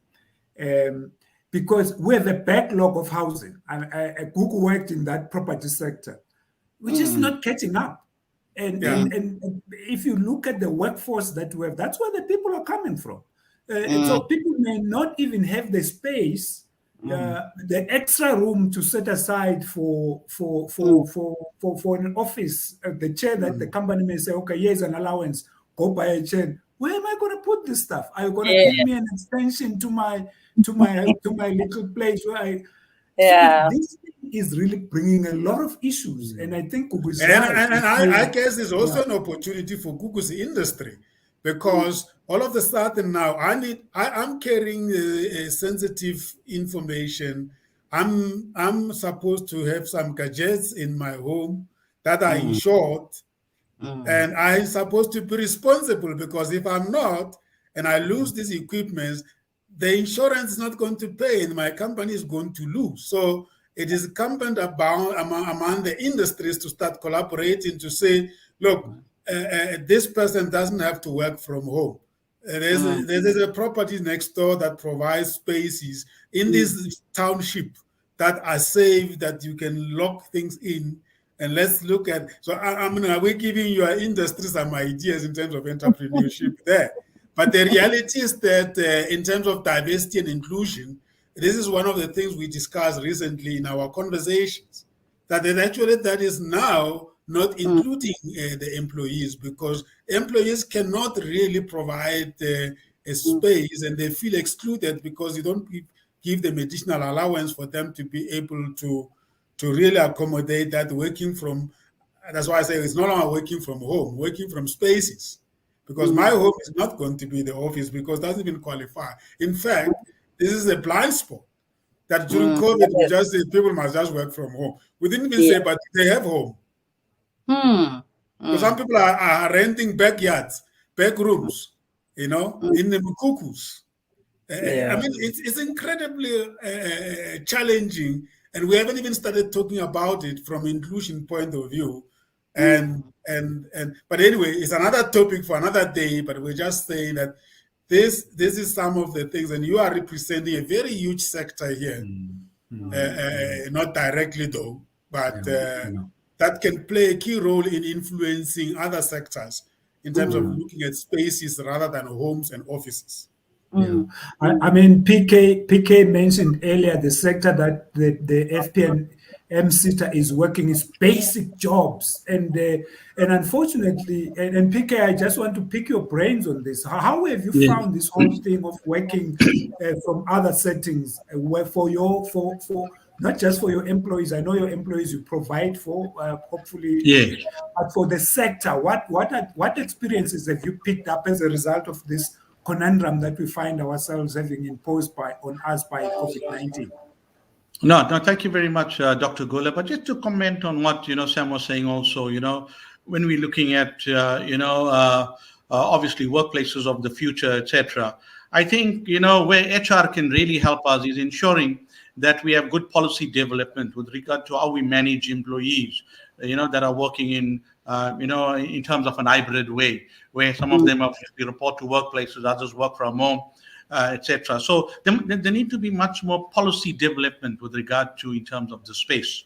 because we have a backlog of housing. Google worked in that property sector, which is not catching up. And if you look at the workforce that we have, that's where the people are coming from. So people may not even have the space, the extra room to set aside for an office, the chair that the company may say, okay, here's an allowance, go buy a chair. Where am I going to put this stuff? Are you going to give me an extension to my little place where I? So this is really bringing a lot of issues, and I think Google's I guess there's also an opportunity for Google's industry, because all of a sudden now I'm carrying sensitive information. I'm supposed to have some gadgets in my home that are insured, and I'm supposed to be responsible, because if I'm not and I lose these equipments, the insurance is not going to pay and my company is going to lose. So it is incumbent among the industries to start collaborating to say, look, this person doesn't have to work from home. There's a property next door that provides spaces in this township that are safe, that you can lock things in. And let's look at, so we're giving your industry some ideas in terms of entrepreneurship there. But the reality is that in terms of diversity and inclusion, this is one of the things we discussed recently in our conversations, that is now not including the employees, because employees cannot really provide a space, and they feel excluded because you don't give them additional allowance for them to be able to really accommodate that working from. That's why I say it's no longer working from home, working from spaces. Because my home is not going to be the office, because it doesn't even qualify. In fact, this is a blind spot that during COVID, we just said people must just work from home. We didn't even say, but they have home. Hmm. Because some people are renting backyards, back rooms, in the mukukus. I Yeah. mean, it's incredibly challenging, and we haven't even started talking about it from inclusion point of view. But anyway, it's another topic for another day. But we're just saying that this is some of the things, and you are representing a very huge sector here, not directly though, but that can play a key role in influencing other sectors in terms of looking at spaces rather than homes and offices. Yeah. I mean, PK mentioned earlier the sector that the FPM SETA is working is basic jobs, and unfortunately, and PK, I just want to pick your brains on this. How have you Yeah. found this whole thing of working from other settings, where for not just for your employees? I know your employees you provide for, hopefully, Yeah. but for the sector, what experiences have you picked up as a result of this conundrum that we find ourselves having imposed on us by COVID-19? No, thank you very much, Dr. Gula. But just to comment on what Sam was saying, also, when we're looking at obviously workplaces of the future, etc. I think where HR can really help us is ensuring that we have good policy development with regard to how we manage employees, that are working in terms of an hybrid way, where some of them obviously report to workplaces, others work from home, etc. So there need to be much more policy development with regard to in terms of the space.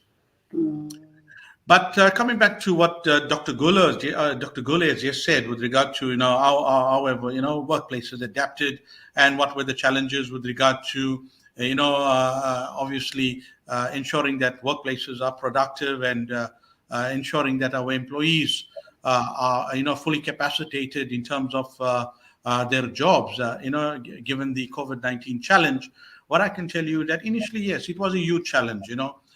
But coming back to what Dr. Gula has just said with regard to however workplaces adapted and what were the challenges with regard to obviously ensuring that workplaces are productive and ensuring that our employees are fully capacitated in terms of their jobs, given the COVID-19 challenge. What I can tell you that initially, yes, it was a huge challenge.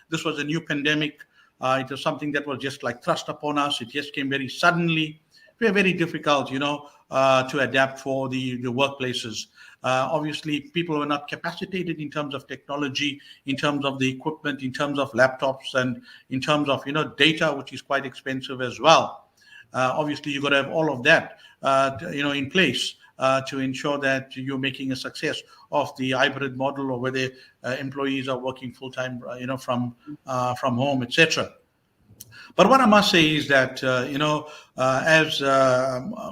This was a new pandemic. It was something that was just like thrust upon us. It just came very suddenly. Very difficult, to adapt for the workplaces. Obviously, people were not capacitated in terms of technology, in terms of the equipment, in terms of laptops, and in terms of data, which is quite expensive as well. Obviously, you've got to have all of that, in place to ensure that you're making a success of the hybrid model, or whether employees are working full time, from home, etc. But what I must say is that, as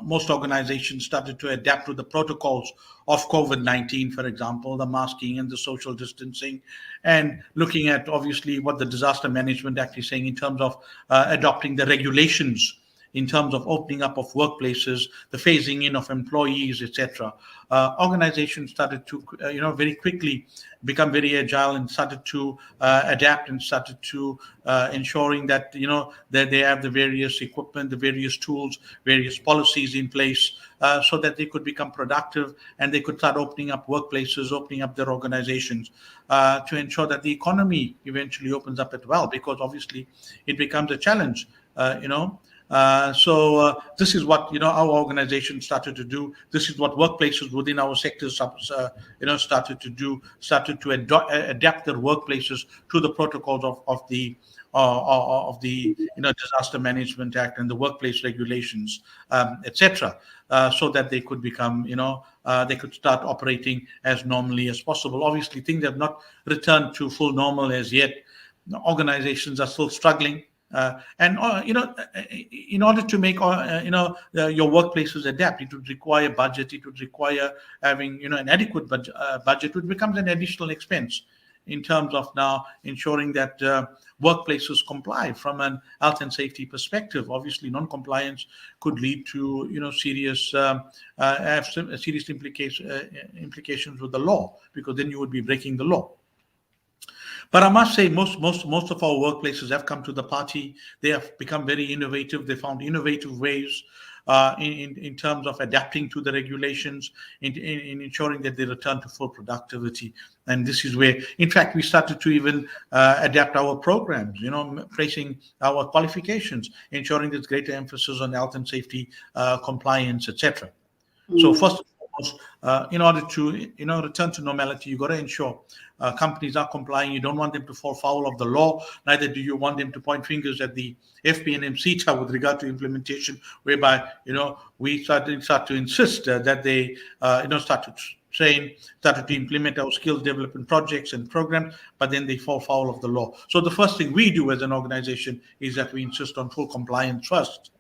most organizations started to adapt to the protocols of COVID-19, for example, the masking and the social distancing, and looking at obviously what the Disaster Management Act is saying in terms of adopting the regulations, in terms of opening up of workplaces, the phasing in of employees, etc. Organizations started to, very quickly become very agile and started to adapt and started to ensuring that, that they have the various equipment, the various tools, various policies in place, so that they could become productive and they could start opening up workplaces, opening up their organizations, to ensure that the economy eventually opens up as well, because obviously it becomes a challenge, So this is what our organization started to do. This is what workplaces within our sectors started to do. Started to adapt their workplaces to the protocols of the Disaster Management Act and the workplace regulations, etc. So that they could become they could start operating as normally as possible. Obviously, things have not returned to full normal as yet. Organizations are still struggling. In order to make your workplaces adapt, it would require budget. It would require having an adequate budget, which becomes an additional expense in terms of now ensuring that workplaces comply from an health and safety perspective. Obviously, non-compliance could lead to serious implications with the law, because then you would be breaking the law. But I must say, most of our workplaces have come to the party. They have become very innovative. They found innovative ways in terms of adapting to the regulations, in ensuring that they return to full productivity. And this is where, in fact, we started to even adapt our programs, placing our qualifications, ensuring there's greater emphasis on health and safety, compliance, etc. So first and foremost, in order to return to normality, you got to ensure companies are complying. You don't want them to fall foul of the law. Neither do you want them to point fingers at the FPNM CETA with regard to implementation, whereby we start to insist that they start to started to implement our skills development projects and programs, but then they fall foul of the law. So the first thing we do as an organization is that we insist on full compliance first.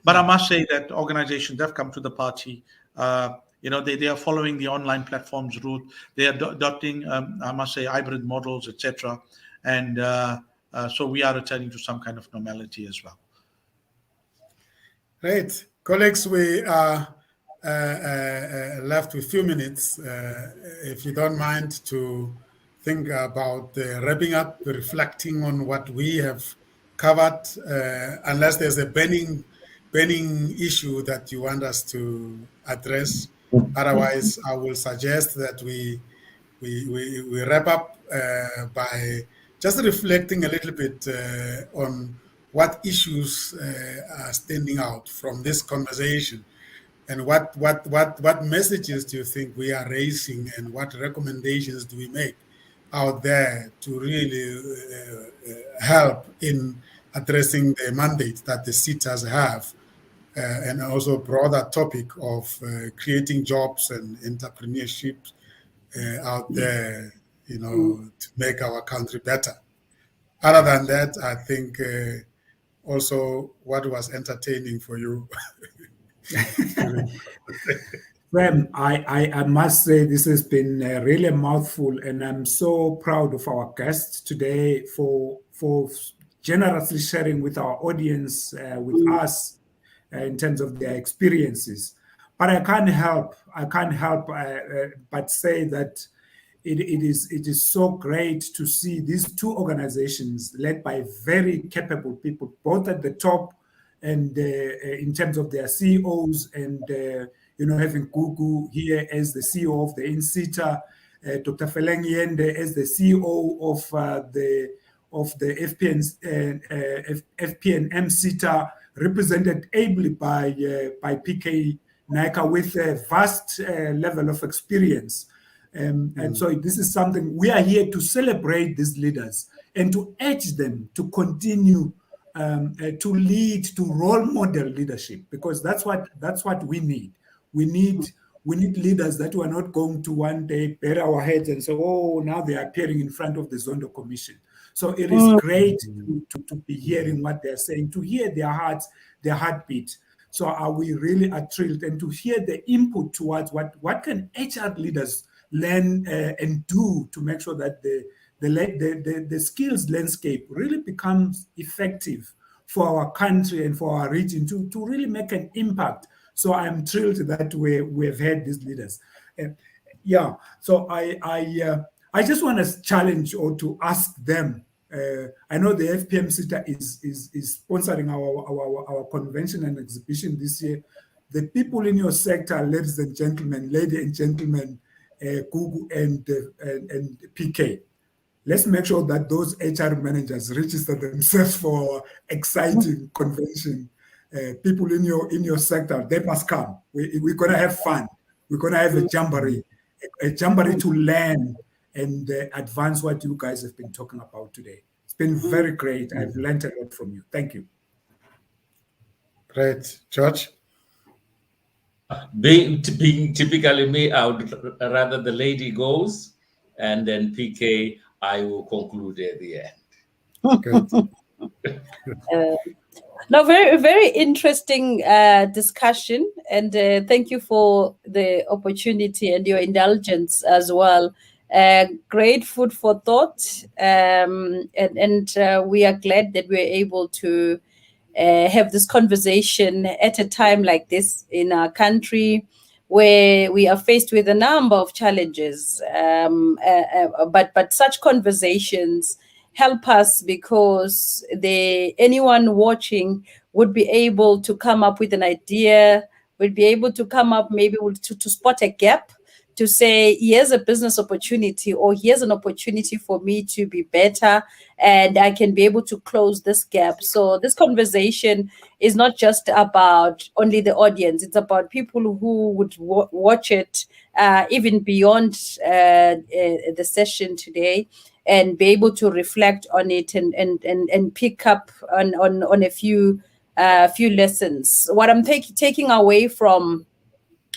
But I must say that organizations have come to the party. They are following the online platforms route. They are adopting, I must say, hybrid models, etc. And so we are returning to some kind of normality as well. Great. Colleagues, we are left with a few minutes. If you don't mind to think about wrapping up, reflecting on what we have covered, unless there's a burning issue that you want us to address. Otherwise, I will suggest that we wrap up by just reflecting a little bit on what issues are standing out from this conversation, and what messages do you think we are raising, and what recommendations do we make out there to really help in addressing the mandate that the SETAs have, and also broader topic of creating jobs and entrepreneurship out there, to make our country better. Other than that, I think also what was entertaining for you. Well, I must say this has been really a mouthful, and I'm so proud of our guests today for generously sharing with our audience, with us, in terms of their experiences. But I can't help but say that it is so great to see these two organizations led by very capable people, both at the top and in terms of their CEOs, and having Gugu here as the CEO of the INSETA, Dr. Feleng Yende as the CEO of the FPNM CETA, represented ably by PK Naika with a vast level of experience. And so this is something we are here to celebrate these leaders and to urge them to continue to lead, to role model leadership, because that's what we need. We need leaders that are not going to one day bury our heads and say, oh, now they are appearing in front of the Zondo Commission. So it is great to be hearing what they're saying, to hear their hearts, their heartbeat. So are we really thrilled, and to hear the input towards what can HR leaders learn and do to make sure that the skills landscape really becomes effective for our country and for our region to really make an impact. So I'm thrilled that we have had these leaders. So I just want to challenge or to ask them. I know the FPM CETA is sponsoring our convention and exhibition this year. The people in your sector, ladies and gentlemen, Gugu and PK, let's make sure that those HR managers register themselves for exciting convention. People in your sector, they must come. We're gonna have fun. We're gonna have a jamboree to learn and advance what you guys have been talking about today. It's been very great. I've learned a lot from you. Thank you. Great. George? Being typically me, I would rather the lady goes, and then PK, I will conclude at the end. No, very, very interesting discussion, and thank you for the opportunity and your indulgence as well. Great food for thought, and we are glad that we're able to have this conversation at a time like this in our country, where we are faced with a number of challenges. But such conversations help us, because anyone watching would be able to come up with an idea, would be able to come up maybe to spot a gap, to say, here's a business opportunity, or here's an opportunity for me to be better, and I can be able to close this gap. So this conversation is not just about only the audience, it's about people who would watch it even beyond the session today, and be able to reflect on it and pick up on a few lessons. What I'm taking away from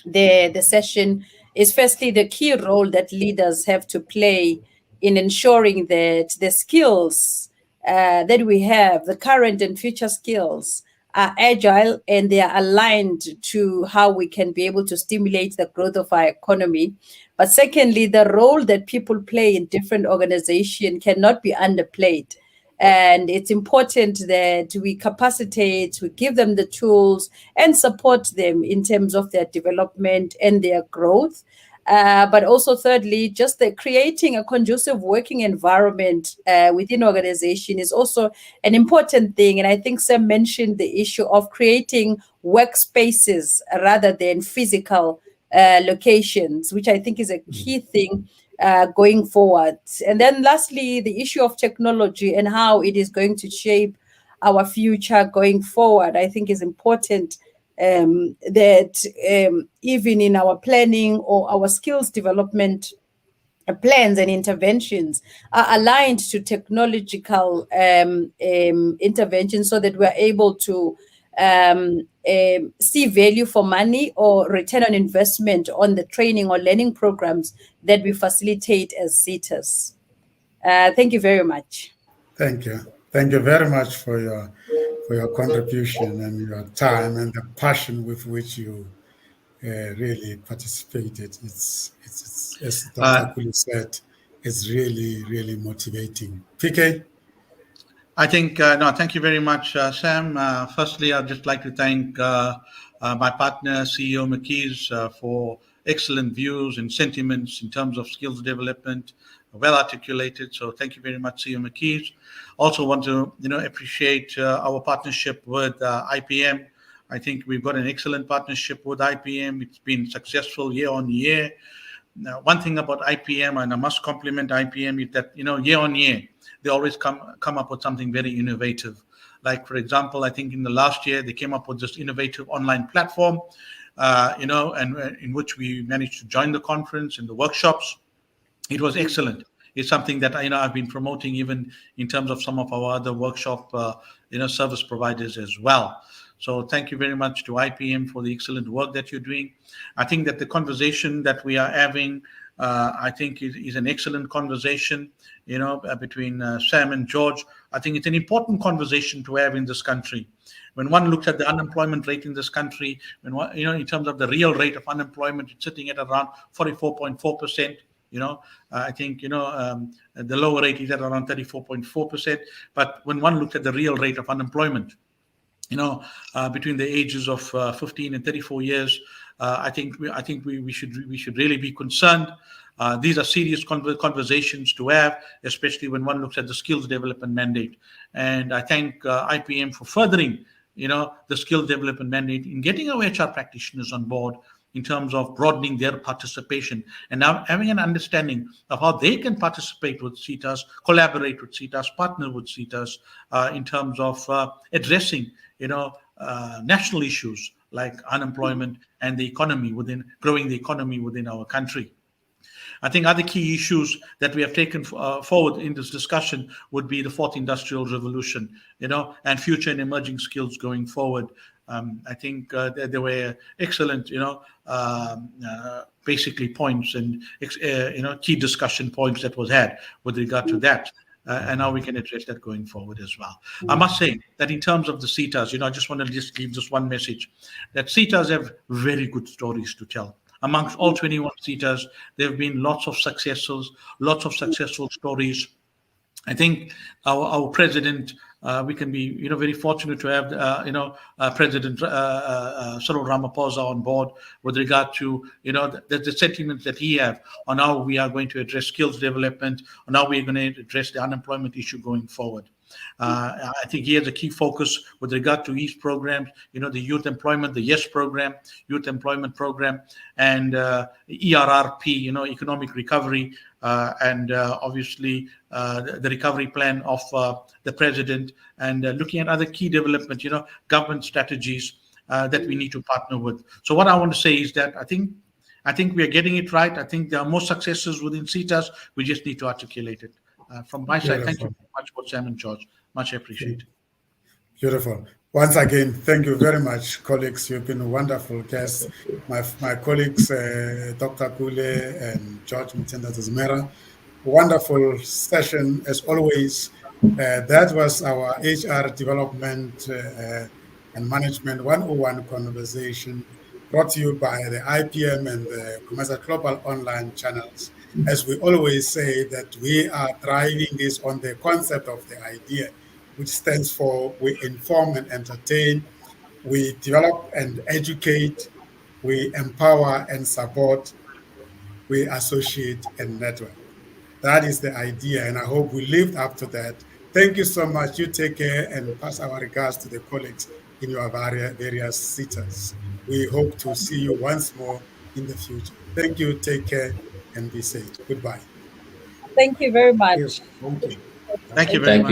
the session is, firstly, the key role that leaders have to play in ensuring that the skills that we have, the current and future skills, are agile and they are aligned to how we can be able to stimulate the growth of our economy. But secondly, the role that people play in different organizations cannot be underplayed. And it's important that we capacitate, we give them the tools and support them in terms of their development and their growth. But also, thirdly, just creating a conducive working environment within organization is also an important thing. And I think Sam mentioned the issue of creating workspaces rather than physical locations, which I think is a key thing going forward. And then lastly, the issue of technology and how it is going to shape our future going forward, I think is important, that even in our planning or our skills development plans and interventions are aligned to technological interventions, so that we're able to see value for money or return on investment on the training or learning programs that we facilitate as SETAs. Thank you very much. Thank you. Thank you very much for your contribution and your time and the passion with which you really participated. It's as Dr. Kuli said, it's really, really motivating. PK? I think, no, thank you very much, Sam. Firstly, I'd just like to thank my partner, CEO McKees, for excellent views and sentiments in terms of skills development, well articulated. So thank you very much, CEO McKees. Also want to, appreciate our partnership with IPM. I think we've got an excellent partnership with IPM. It's been successful year on year. Now, one thing about IPM, and I must compliment IPM, is that, year on year, they always come up with something very innovative. Like, for example, I think in the last year, they came up with this innovative online platform, and in which we managed to join the conference and the workshops. It was excellent. It's something that I've been promoting even in terms of some of our other workshop, service providers as well. So thank you very much to IPM for the excellent work that you're doing. I think that the conversation that we are having, I think is an excellent conversation, between Sam and George. I think it's an important conversation to have in this country. When one looks at the unemployment rate in this country, in terms of the real rate of unemployment, it's sitting at around 44.4%. I think, the lower rate is at around 34.4%. But when one looks at the real rate of unemployment, between the ages of 15 and 34 years, I think we should really be concerned. These are serious conversations to have, especially when one looks at the skills development mandate. And I thank IPM for furthering, the skills development mandate in getting our HR practitioners on board in terms of broadening their participation and now having an understanding of how they can participate with SETAs, collaborate with SETAs, partner with SETAs in terms of addressing, national issues like unemployment and the economy growing the economy within our country. I think other key issues that we have taken forward in this discussion would be the fourth industrial revolution, and future and emerging skills going forward. I think there were excellent, basically points and, key discussion points that was had with regard to that. And how we can address that going forward as well. I must say that in terms of the SETAs, I just want to just leave this one message, that SETAs have very good stories to tell. Amongst all 21 SETAs, there have been lots of successful stories. I think our president, we can be, very fortunate to have, President Cyril Ramaphosa on board with regard to, the sentiments that he have on how we are going to address skills development, on how we're going to address the unemployment issue going forward. I think he has a key focus with regard to his programs, the youth employment, the YES program, youth employment program, and ERRP, economic recovery, and obviously the recovery plan of the president, and looking at other key developments, government strategies that we need to partner with. So what I want to say is that I think we are getting it right. I think there are more successes within SETAs. We just need to articulate it. From my side, thank you very much, both Sam and George. Much appreciated. Beautiful. Once again, thank you very much, colleagues. You've been wonderful guests. My colleagues, Dr. Kule and George Mutenda Zimera. Wonderful session, as always. That was our HR Development and Management 101 conversation, brought to you by the IPM and the COMETSA Global Online Channels. As we always say, that we are driving this on the concept of the idea, which stands for we inform and entertain, we develop and educate, we empower and support, we associate and network. That is the idea, and I hope we lived up to that. Thank you so much. You take care and pass our regards to the colleagues in your various SETAs. We hope to see you once more in the future. Thank you, take care, and be safe. Goodbye. Thank you very much. Thank you. Thank you very much.